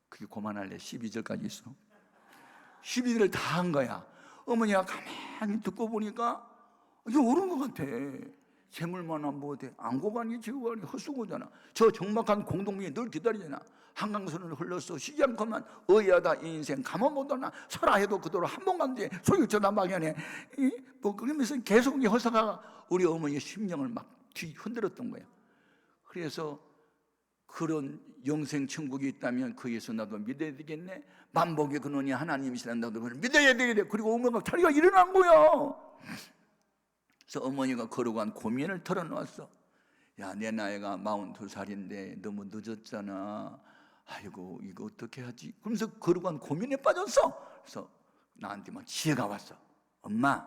그게 그만할래. 12절까지 있어. 12절을 다 한 거야. 어머니가 가만히 듣고 보니까 이게 옳은 것 같아. 재물만한 뭐대 안고 가니 지고 가니 헛수고잖아. 저 적막한 공동묘에 늘 기다리잖아. 한강선을 흘러서 쉬지 않고만 의하다 인생 가만 못하나 설아해도 그대로 한 번 간대 소유처다 막연해. 뭐 그러면서 계속 이 허사가 우리 어머니의 심령을 막 뒤 흔들었던 거야. 그래서 그런 영생 천국이 있다면 그 예수 나도 믿어야 되겠네. 만복의 근원이 하나님이시란다도 그걸 믿어야 되겠네. 그리고 어머니가 자리가 일어난 거야. 그래서 어머니가 거룩한 고민을 털어놓았어. 야, 내 나이가 42살인데 너무 늦었잖아. 아이고 이거 어떻게 하지? 그러면서 거룩한 고민에 빠졌어. 그래서 나한테 막 지혜가 왔어. 엄마,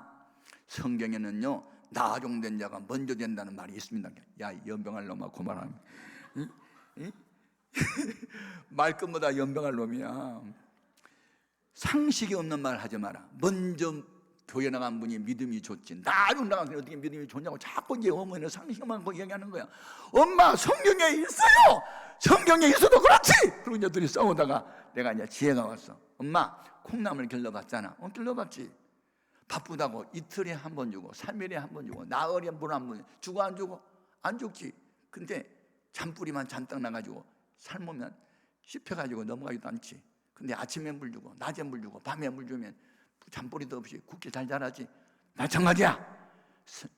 성경에는요 나종된 자가 먼저 된다는 말이 있습니다. 야, 연병할 놈아 그만하면 말끝마다 연병할 놈이야. 상식이 없는 말 하지 마라. 먼저 교회 나간 분이 믿음이 좋지. 나중 나간 분이 어떻게 믿음이 좋냐고 자꾸 이제 어머니는 상식만 얘기하는 거야. 엄마, 성경에 있어요. 성경에 있어도 그렇지. 그리고 이제 둘이 싸우다가 내가 이제 지혜가 왔어. 엄마, 콩나물 길러봤잖아. 길러봤지. 바쁘다고 이틀에 한 번 주고 3일에 한 번 주고 나흘에 물 한 번 주고 안 주고 안 죽지. 근데 잔뿌리만 잔뜩 나가지고 삶으면 씹혀가지고 넘어가지도 않지. 근데 아침에 물 주고 낮에 물 주고 밤에 물 주면 잔뿌리도 없이 굳게 잘 자라지. 마찬가지야.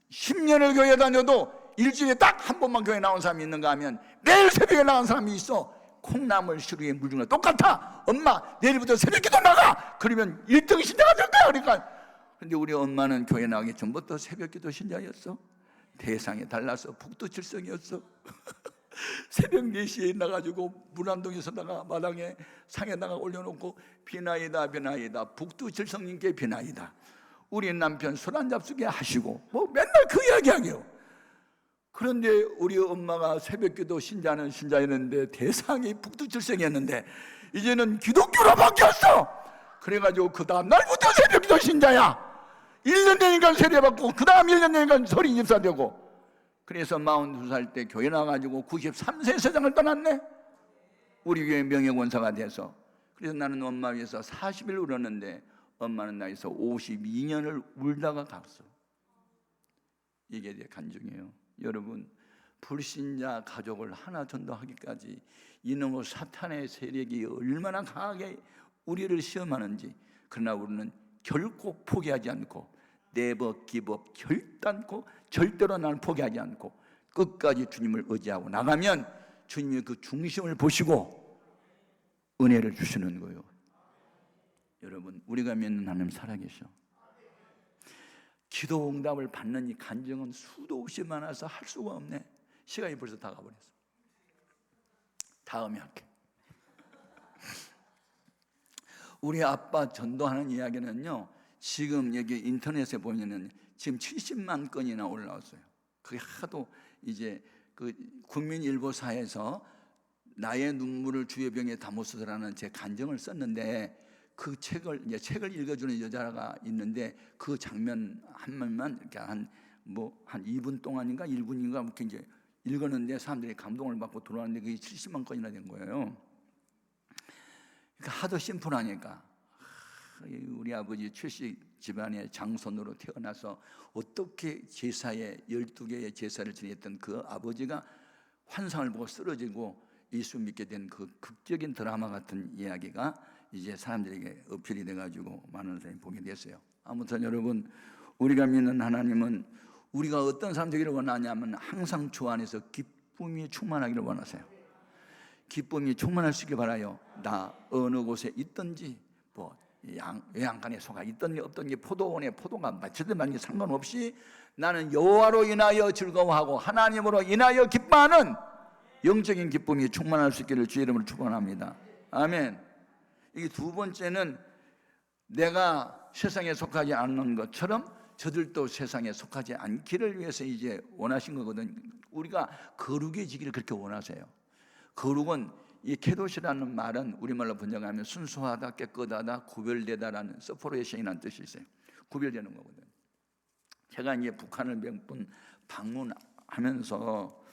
10년을 교회 다녀도 일주일에 딱 한 번만 교회 나온 사람이 있는가 하면 매일 새벽에 나온 사람이 있어. 콩나물 시루에 물 주는 거 똑같아. 엄마 내일부터 새벽기도 나가. 그러면 1등 신자가 될 거야. 그러니까. 근데 우리 엄마는 교회 나가기 전부터 새벽기도 신자였어. 대상에 달라서 북두칠성이었어. 새벽 4시에 나가지고 물 한 동에서다가 마당에 상에다가 올려놓고 비나이다 비나이다 북두칠성님께 비나이다. 우리 남편 술 한 잡수게 하시고 뭐 맨날 그 이야기하게요. 그런데 우리 엄마가 새벽기도 신자는 신자였는데 대상이 북두칠성이었는데 이제는 기독교로 바뀌었어. 그래가지고 그 다음 날부터 새벽기도 신자야. 1년 되니까 세례받고 그 다음 1년 되니까 서린 집사 되고. 그래서 42살 때 교회 나가지고 93세 세상을 떠났네. 우리 교회 명예권사가 돼서. 그래서 나는 엄마 위해서 40일 울었는데 엄마는 나에서 52년을 울다가 갔어. 이게 내 간증이에요. 여러분, 불신자 가족을 하나 전도하기까지 이놈의 사탄의 세력이 얼마나 강하게 우리를 시험하는지. 그러나 우리는 결코 포기하지 않고 네버 기브업, 결단코 절대로 나는 포기하지 않고 끝까지 주님을 의지하고 나가면 주님이 그 중심을 보시고 은혜를 주시는 거예요. 여러분, 우리가 믿는 하나님 살아계셔. 기도 응답을 받는 이 간증은 수도 없이 많아서 할 수가 없네. 시간이 벌써 다 가버렸어. 다음에 할게. 우리 아빠 전도하는 이야기는요, 지금 여기 인터넷에 보면은 지금 70만 건이나 올라왔어요. 그게 하도 이제 그 국민일보사에서 나의 눈물을 주의 병에 담으소서라는 제 간증을 썼는데 그 책을 읽어주는 여자가 있는데 그 장면 한 면만 이렇게 한 2분 동안인가 1분인가 이렇게 이제 읽었는데 사람들이 감동을 받고 들어왔는데 그게 70만 건이나 된 거예요. 그러니까 하도 심플하니까 우리 아버지 출시 집안의 장손으로 태어나서 어떻게 제사에 12개의 제사를 지냈던 그 아버지가 환상을 보고 쓰러지고 예수 믿게 된 그 극적인 드라마 같은 이야기가 이제 사람들에게 어필이 돼가지고 많은 사람이 보게 됐어요. 아무튼 여러분, 우리가 믿는 하나님은 우리가 어떤 사람 되기를 원하냐면 항상 주 안에서 기쁨이 충만하기를 원하세요. 기쁨이 충만할 수 있게 바라요. 나 어느 곳에 있든지 외양간에 소가 있든지 없든지 포도원에 포도가 마치든 말든 상관없이 나는 여호와로 인하여 즐거워하고 하나님으로 인하여 기뻐하는 영적인 기쁨이 충만할 수 있기를 주의 이름으로 축원합니다. 아멘. 이게 두 번째는 내가 세상에 속하지 않는 것처럼 저들도 세상에 속하지 않기를 위해서 이제 원하신 거거든. 우리가 거룩해지기를 그렇게 원하세요. 거룩은 이 케도시라는 말은 우리말로 번역하면 순수하다, 깨끗하다, 구별되다라는 세퍼레이션이라는 뜻이 있어요. 구별되는 거거든. 제가 이제 북한을 몇 번 방문하면서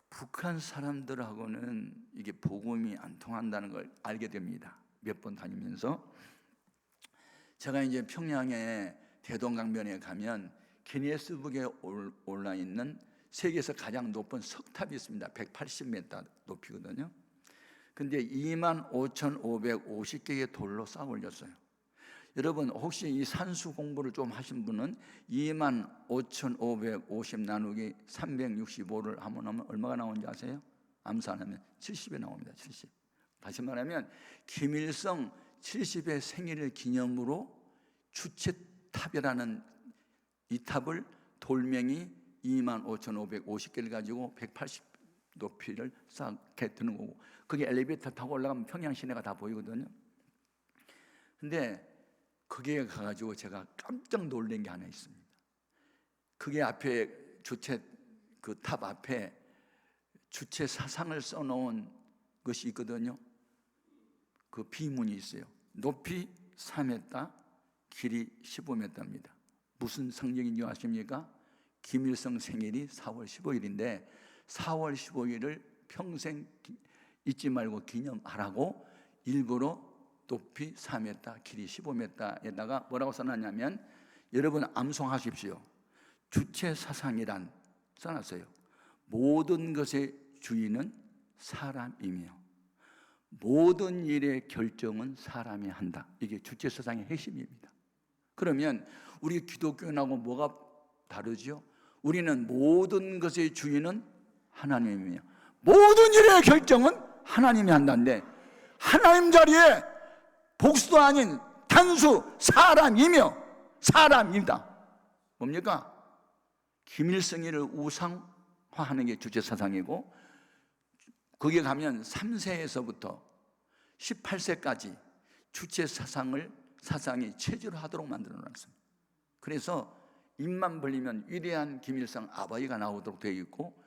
북한 사람들하고는 이게 복음이 안 통한다는 걸 알게 됩니다. 몇 번 다니면서 제가 이제 평양에 대동강변에 가면 기네스북에 올라 있는 세계에서 가장 높은 석탑이 있습니다. 180m 높이거든요. 근데 25,550개의 돌로 쌓아 올렸어요. 여러분, 혹시 이 산수 공부를 좀 하신 분은 25,550 나누기 365를 하면 얼마가 나오는지 아세요? 암산하면 70이 나옵니다. 70. 다시 말하면 김일성 70의 생일을 기념으로 주체탑이라는 이 탑을 돌멩이 25,550개를 가지고 180 높이를 쌓게 되는 거고, 그게 엘리베이터 타고 올라가면 평양 시내가 다 보이거든요. 근데 거기에 가가지고 제가 깜짝 놀란 게 하나 있습니다. 그게 앞에 주체 그 탑 앞에 주체 사상을 써놓은 것이 있거든요. 그 비문이 있어요. 높이 3m, 길이 15m입니다. 무슨 상징인지 아십니까? 김일성 생일이 4월 15일인데 4월 15일을 평생 잊지 말고 기념하라고 일부러 높이 4m, 길이 15m에다가 뭐라고 써놨냐면, 여러분 암송하십시오. 주체 사상이란 써놨어요. 모든 것의 주인은 사람이며 모든 일의 결정은 사람이 한다. 이게 주체사상의 핵심입니다. 그러면 우리 기독교인하고 뭐가 다르죠? 우리는 모든 것의 주인은 하나님이며 모든 일의 결정은 하나님이 한다는데, 하나님 자리에 복수도 아닌 단수 사람이며 사람이다. 뭡니까? 김일성이를 우상화하는 게 주체사상이고, 거기에 가면 3세에서부터 18세까지 주체사상이 체질화하도록 만들어놨습니다. 그래서 입만 벌리면 위대한 김일성 아버지가 나오도록 되어 있고,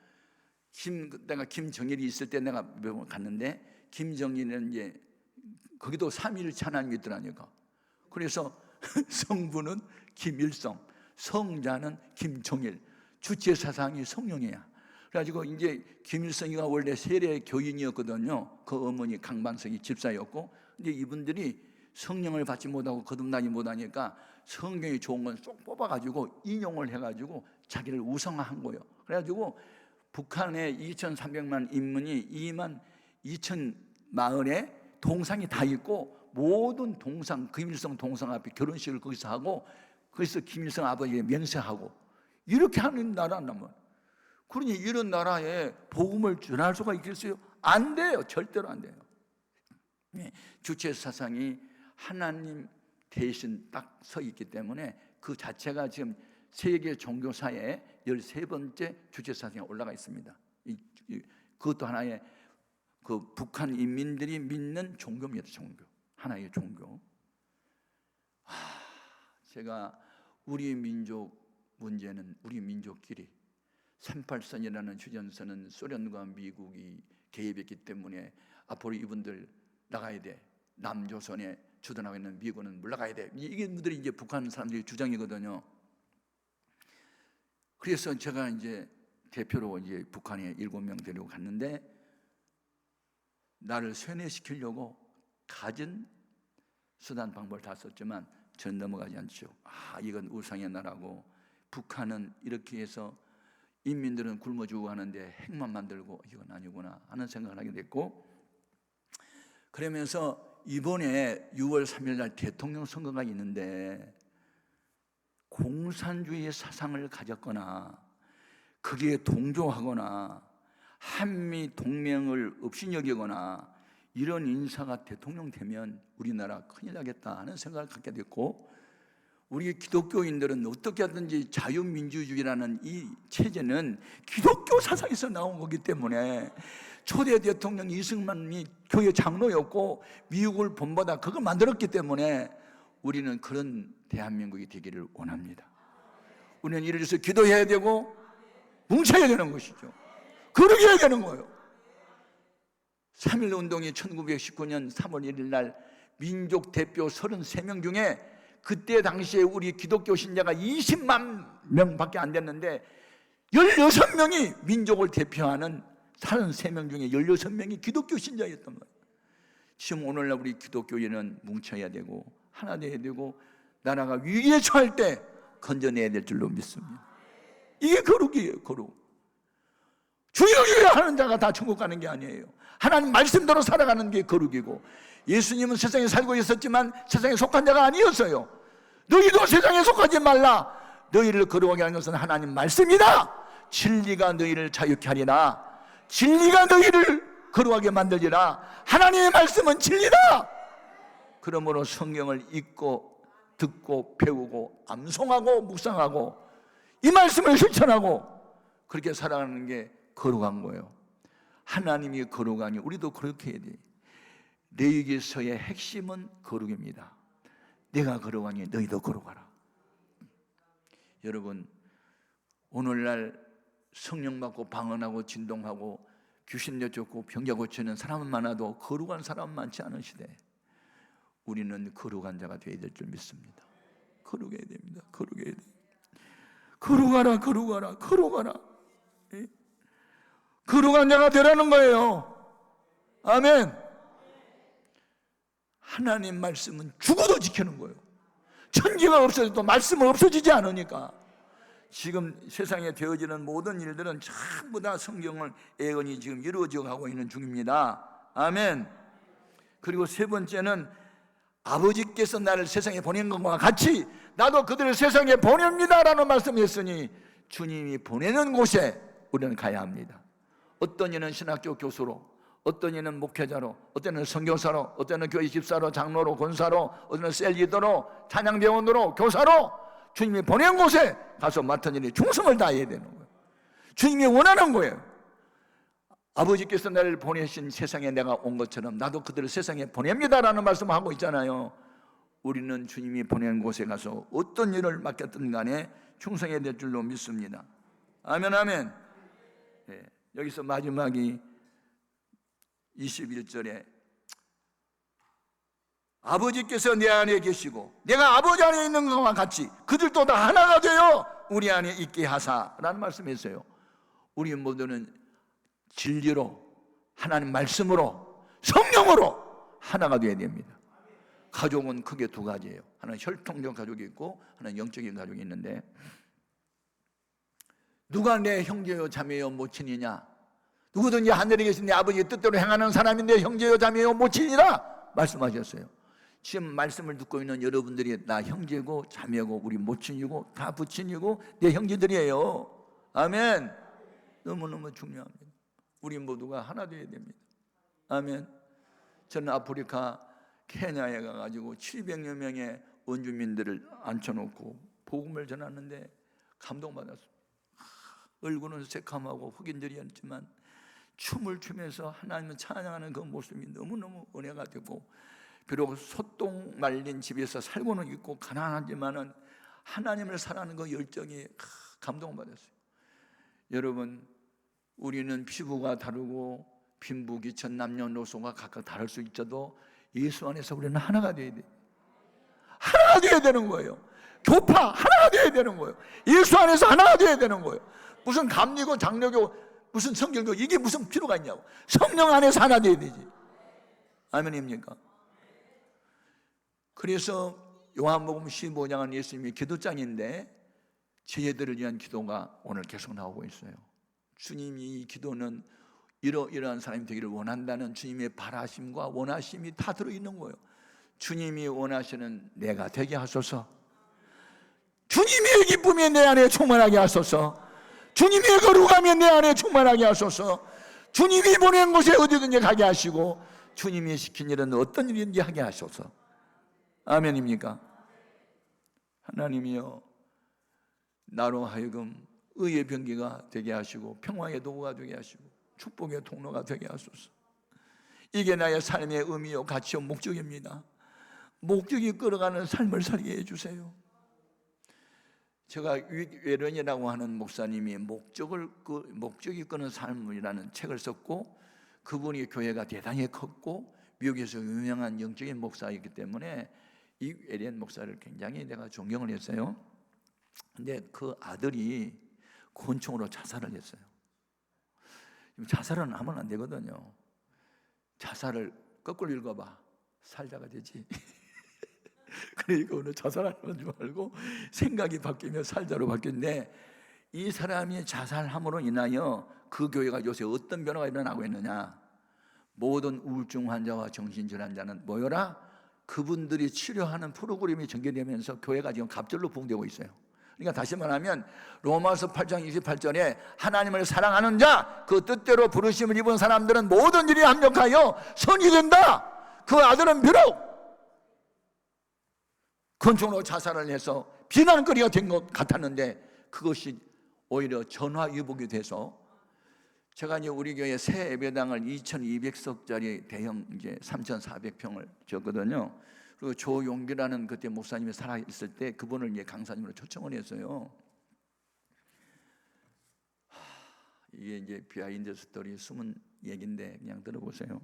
내가 김정일이 있을 때 내가 몇 번 갔는데, 김정일은 이제 거기도 삼위일체 하나님 믿더라니까. 그래서 성부는 김일성, 성자는 김정일, 주체사상이 성령이야. 그래가지고 이제 김일성이가 원래 세례 교인이었거든요. 그 어머니 강반석이 집사였고, 근데 이분들이 성령을 받지 못하고 거듭나지 못하니까 성경이 좋은 건 쏙 뽑아가지고 인용을 해가지고 자기를 우상화한 거예요. 그래가지고 북한에 2,300만 인민이 2만 2천 마을에 동상이 다 있고, 모든 동상, 김일성 동상 앞에 결혼식을 거기서 하고, 거기서 김일성 아버지에 맹세하고, 이렇게 하는 나라란 말이에요. 그러니 이런 나라에 복음을 전할 수가 있겠어요? 안 돼요. 절대로 안 돼요. 주체사상이 하나님 대신 딱 서 있기 때문에 그 자체가 지금 세계 종교사에 13번째 주체사상에 올라가 있습니다. 그것도 하나의 그 북한 인민들이 믿는 종교입니다. 종교, 하나의 종교. 제가 우리 민족 문제는 우리 민족끼리 38선이라는 휴전선은 소련과 미국이 개입했기 때문에 앞으로 이분들 나가야 돼. 남조선에 주둔하고 있는 미군은 물러가야 돼. 이게 분들이 이제 북한 사람들의 주장이거든요. 그래서 제가 이제 대표로 이제 북한에 7명 데리고 갔는데, 나를 쇠뇌시키려고 가진 수단 방법을 다 썼지만 저는 넘어가지 않죠. 이건 우상의 나라고, 북한은 이렇게 해서 인민들은 굶어 죽고 하는데 핵만 만들고 이건 아니구나 하는 생각을 하게 됐고, 그러면서 이번에 6월 3일 날 대통령 선거가 있는데, 공산주의의 사상을 가졌거나 거기에 동조하거나 한미 동맹을 업신여기거나 이런 인사가 대통령 되면 우리나라 큰일 나겠다 하는 생각을 갖게 됐고, 우리 기독교인들은 어떻게 하든지 자유민주주의라는 이 체제는 기독교 사상에서 나온 거기 때문에, 초대 대통령 이승만이 교회 장로였고 미국을 본받아 그걸 만들었기 때문에 우리는 그런 대한민국이 되기를 원합니다. 우리는 이를 위해서 기도해야 되고 뭉쳐야 되는 것이죠. 그러게 해야 되는 거예요. 3.1 운동이 1919년 3월 1일 날 민족 대표 33명 중에 그때 당시에 우리 기독교 신자가 20만 명밖에 안 됐는데 16명이 민족을 대표하는 33명 중에 16명이 기독교 신자였단 말이에요. 지금 오늘날 우리 기독교인은 뭉쳐야 되고 하나 되어야 되고, 나라가 위기에 처할 때 건져내야 될 줄로 믿습니다. 이게 거룩이에요. 거룩. 주여 하는 자가 다 천국 가는 게 아니에요. 하나님 말씀대로 살아가는 게 거룩이고, 예수님은 세상에 살고 있었지만 세상에 속한 자가 아니었어요. 너희도 세상에 속하지 말라. 너희를 거룩하게 하는 것은 하나님 말씀이다. 진리가 너희를 자유케 하리라. 진리가 너희를 거룩하게 만들리라. 하나님의 말씀은 진리다. 그러므로 성경을 읽고 듣고 배우고 암송하고 묵상하고 이 말씀을 실천하고 그렇게 살아가는 게 거룩한 거예요. 하나님이 거룩하니 우리도 그렇게 해야 돼. 레위기서의 핵심은 거룩입니다. 내가 거룩하니 너희도 거룩하라. 여러분, 오늘날 성령 받고 방언하고 진동하고 귀신 내쫓고 병자 고치는 사람은 많아도 거룩한 사람은 많지 않은 시대, 우리는 거룩한 자가 되어야 될 줄 믿습니다. 거룩해야 됩니다. 거룩해야 돼. 거룩하라, 거룩하라, 거룩하라. 거룩한 자가 되라는 거예요. 아멘. 하나님 말씀은 죽어도 지키는 거예요. 천지가 없어져도 말씀은 없어지지 않으니까. 지금 세상에 되어지는 모든 일들은 전부 다 성경을 애언이 지금 이루어져 가고 있는 중입니다. 아멘. 그리고 세 번째는 아버지께서 나를 세상에 보낸 것과 같이 나도 그들을 세상에 보냅니다라는 말씀했으니 주님이 보내는 곳에 우리는 가야 합니다. 어떤 이는 신학교 교수로, 어떤 이는 목회자로, 어떤 이는 선교사로, 어떤 이는 교회 집사로, 장로로, 권사로, 어떤 이는 셀리더로, 찬양대원으로, 교사로 주님이 보낸 곳에 가서 맡은 일에 충성을 다해야 되는 거예요. 주님이 원하는 거예요. 아버지께서 나를 보내신 세상에 내가 온 것처럼 나도 그들을 세상에 보냅니다라는 말씀을 하고 있잖아요. 우리는 주님이 보낸 곳에 가서 어떤 일을 맡겼든 간에 충성해야 될 줄로 믿습니다. 아멘, 아멘. 네, 여기서 마지막이 21절에 아버지께서 내 안에 계시고 내가 아버지 안에 있는 것과 같이 그들도 다 하나가 되어 우리 안에 있게 하사라는 말씀이었어요. 우리 모두는 진리로, 하나님 말씀으로, 성령으로 하나가 되어야 됩니다. 가족은 크게 두 가지예요. 하나는 혈통적 가족이 있고 하나는 영적인 가족이 있는데, 누가 내 형제요 자매요 모친이냐? 누구든지 하늘에 계신 내 아버지의 뜻대로 행하는 사람이 내 형제요 자매요 모친이라 말씀하셨어요. 지금 말씀을 듣고 있는 여러분들이 나 형제고 자매고 우리 모친이고 다 부친이고 내 형제들이에요. 아멘. 너무너무 중요합니다. 우리 모두가 하나 되어야 됩니다. 아멘. 저는 아프리카 케냐에 가가지고 700여 명의 원주민들을 앉혀놓고 복음을 전하는데 감동받았습니다. 얼굴은 새카마고 흑인들이었지만 춤을 추면서 하나님을 찬양하는 그 모습이 너무너무 은혜가 되고, 비록 소똥 말린 집에서 살고는 있고 가난하지만은 하나님을 사랑하는 그 열정이 감동받았어요. 여러분, 우리는 피부가 다르고 빈부귀천 남녀노소가 각각 다를 수 있어도 예수 안에서 우리는 하나가 되어야 돼요. 하나가 되어야 되는 거예요. 교파 하나가 되어야 되는 거예요. 예수 안에서 하나가 되어야 되는 거예요. 무슨 감리교, 장로교, 무슨 성결교, 이게 무슨 필요가 있냐고. 성령 안에서 하나 되어야 되지. 아멘입니까? 그래서 요한복음 15장은 예수님이 기도장인데 저희들을 위한 기도가 오늘 계속 나오고 있어요. 주님이 이 기도는 이러이러한 사람이 되기를 원한다는 주님의 바라심과 원하심이 다 들어있는 거예요. 주님이 원하시는 내가 되게 하소서. 주님의 기쁨이 내 안에 충만하게 하소서. 주님의 거룩함이 내 안에 충만하게 하소서. 주님이 보낸 곳에 어디든지 가게 하시고 주님이 시킨 일은 어떤 일인지 하게 하소서. 아멘입니까? 하나님이여, 나로 하여금 의의 병기가 되게 하시고 평화의 도구가 되게 하시고 축복의 통로가 되게 하소서. 이게 나의 삶의 의미요 가치요 목적입니다. 목적이 끌어가는 삶을 살게 해주세요. 제가 외련이라고 하는 목사님이 목적이 끄는 삶이라는 책을 썼고, 그분이 교회가 대단히 컸고 미국에서 유명한 영적인 목사이기 때문에 이 외련 목사를 굉장히 내가 존경을 했어요. 근데 그 아들이 권총으로 자살을 했어요. 자살은 하면 안 되거든요. 자살을 거꾸로 읽어봐. 살자가 되지. 그러니까 오늘 자살하는 줄 알고 생각이 바뀌며 살자로 바뀌었는데, 이 사람이 자살함으로 인하여 그 교회가 요새 어떤 변화가 일어나고 있느냐. 모든 우울증 환자와 정신질환자는 모여라. 그분들이 치료하는 프로그램이 전개되면서 교회가 지금 갑절로 부흥되고 있어요. 그러니까 다시 말하면 로마서 8장 28절에 하나님을 사랑하는 자, 그 뜻대로 부르심을 입은 사람들은 모든 일이 합력하여 선이 된다. 그 아들은 비록 권총으로 자살을 해서 비난거리가 된 것 같았는데 그것이 오히려 전화위복이 돼서, 제가 이제 우리 교회 새 예배당을 2,200석짜리 대형 이제 3,400평을 줬거든요. 그리고 조용기라는 그때 목사님이 살아 있을 때 그분을 이제 강사님으로 초청을 했어요. 이게 이제 비하인드 스토리 숨은 얘기인데 그냥 들어보세요.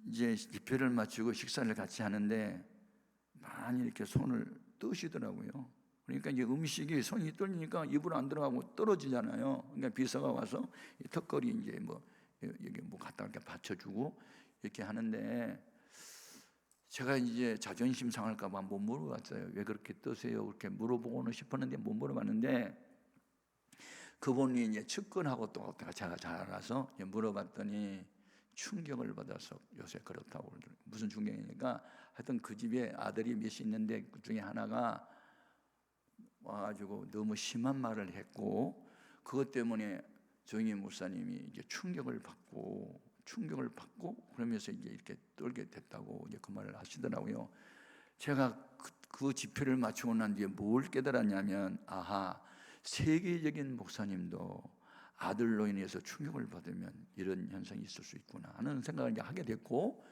이제 집회를 마치고 식사를 같이 하는데 많이 이렇게 손을 뜨시더라고요. 그러니까 이제 음식이 손이 떨리니까 입으로 안 들어가고 떨어지잖아요. 그러니까 비서가 와서 턱걸이 이제 뭐 여기 뭐 갖다 이렇게 받쳐주고 이렇게 하는데, 제가 이제 자존심 상할까 봐 못 물어봤어요. 왜 그렇게 뜨세요? 그렇게 물어보고는 싶었는데 못 물어봤는데, 그분이 이제 측근하고 또 제가 잘 알아서 물어봤더니 충격을 받아서 요새 그렇다고 그러더라고요. 무슨 충격이니까, 하여튼 그 집에 아들이 몇이 있는데 그 중에 하나가 와가지고 너무 심한 말을 했고, 그것 때문에 정희 목사님이 이제 충격을 받고 그러면서 이제 이렇게 떨게 됐다고 이제 그 말을 하시더라고요. 제가 그 지표를 맞추고 난 뒤에 뭘 깨달았냐면, 아하, 세계적인 목사님도 아들로 인해서 충격을 받으면 이런 현상이 있을 수 있구나 하는 생각을 이제 하게 됐고,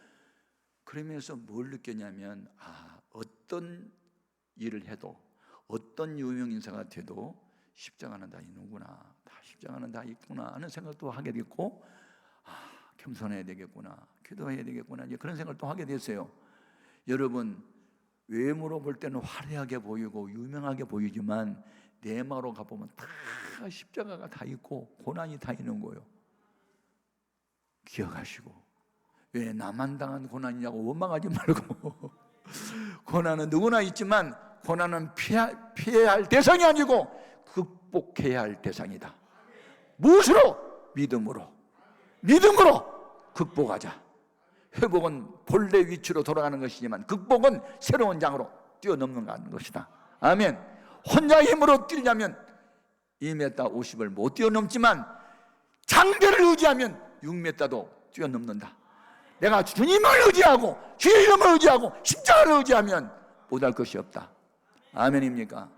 그러면서 뭘 느꼈냐면, 어떤 일을 해도, 어떤 유명 인사가 돼도 십자가는 다 있는구나, 다 십자가는 다 있구나 하는 생각도 하게 됐고, 겸손해야 되겠구나, 기도해야 되겠구나, 이제 그런 생각을 또 하게 됐어요. 여러분, 외모로 볼 때는 화려하게 보이고 유명하게 보이지만 내마로 가보면 다 십자가가 다 있고 고난이 다 있는 거예요. 기억하시고, 왜 나만 당한 고난이냐고 원망하지 말고 고난은 누구나 있지만 고난은 피해야 할 대상이 아니고 극복해야 할 대상이다. 무엇으로? 믿음으로 극복하자. 회복은 본래 위치로 돌아가는 것이지만 극복은 새로운 장으로 뛰어넘는 것이다. 아멘. 혼자 힘으로 뛰려면 2m 50을 못 뛰어넘지만 장대를 의지하면 6m도 뛰어넘는다. 내가 주님을 의지하고 주의 이름을 의지하고 십자가를 의지하면 못할 것이 없다. 아멘입니까?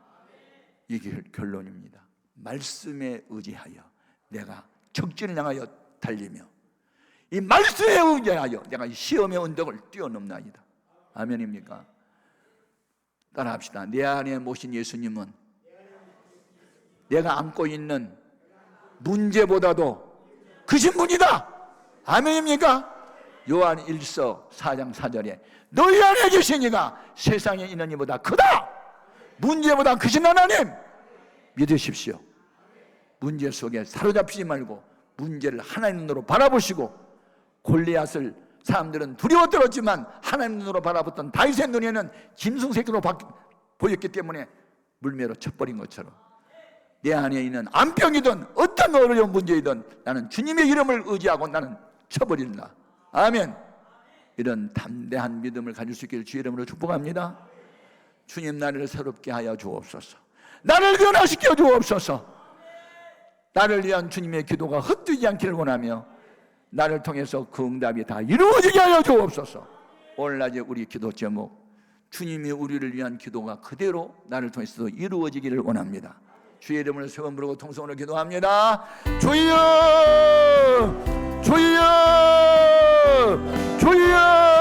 이게 결론입니다. 말씀에 의지하여 내가 적진을 향하여 달리며 이 말씀에 의지하여 내가 이 시험의 언덕을 뛰어넘나이다. 아멘입니까? 따라합시다. 내 안에 모신 예수님은 내가 안고 있는 문제보다도 크신 분이다. 아멘입니까? 요한 1서 4장 4절에 너희 안에 계신 이가 세상에 있는 이보다 크다. 문제보다 크신 하나님 믿으십시오. 문제 속에 사로잡히지 말고 문제를 하나님 눈으로 바라보시고, 골리앗을 사람들은 두려워 떨었지만 하나님 눈으로 바라봤던 다윗의 눈에는 짐승새끼로 보였기 때문에 물매로 쳐버린 것처럼 내 안에 있는 암병이든 어떤 어려운 문제이든 나는 주님의 이름을 의지하고 나는 쳐버린다. 아멘. 이런 담대한 믿음을 가질 수 있기를 주의 이름으로 축복합니다. 주님, 나를 새롭게 하여 주옵소서. 나를 변화시켜 주옵소서. 나를 위한 주님의 기도가 헛되지 않기를 원하며 나를 통해서 그 응답이 다 이루어지게 하여 주옵소서. 오늘 낮에 우리 기도 제목, 주님이 우리를 위한 기도가 그대로 나를 통해서 이루어지기를 원합니다. 주의 이름을 세 번 부르고 통성으로 기도합니다. 주여, 주여, 주여.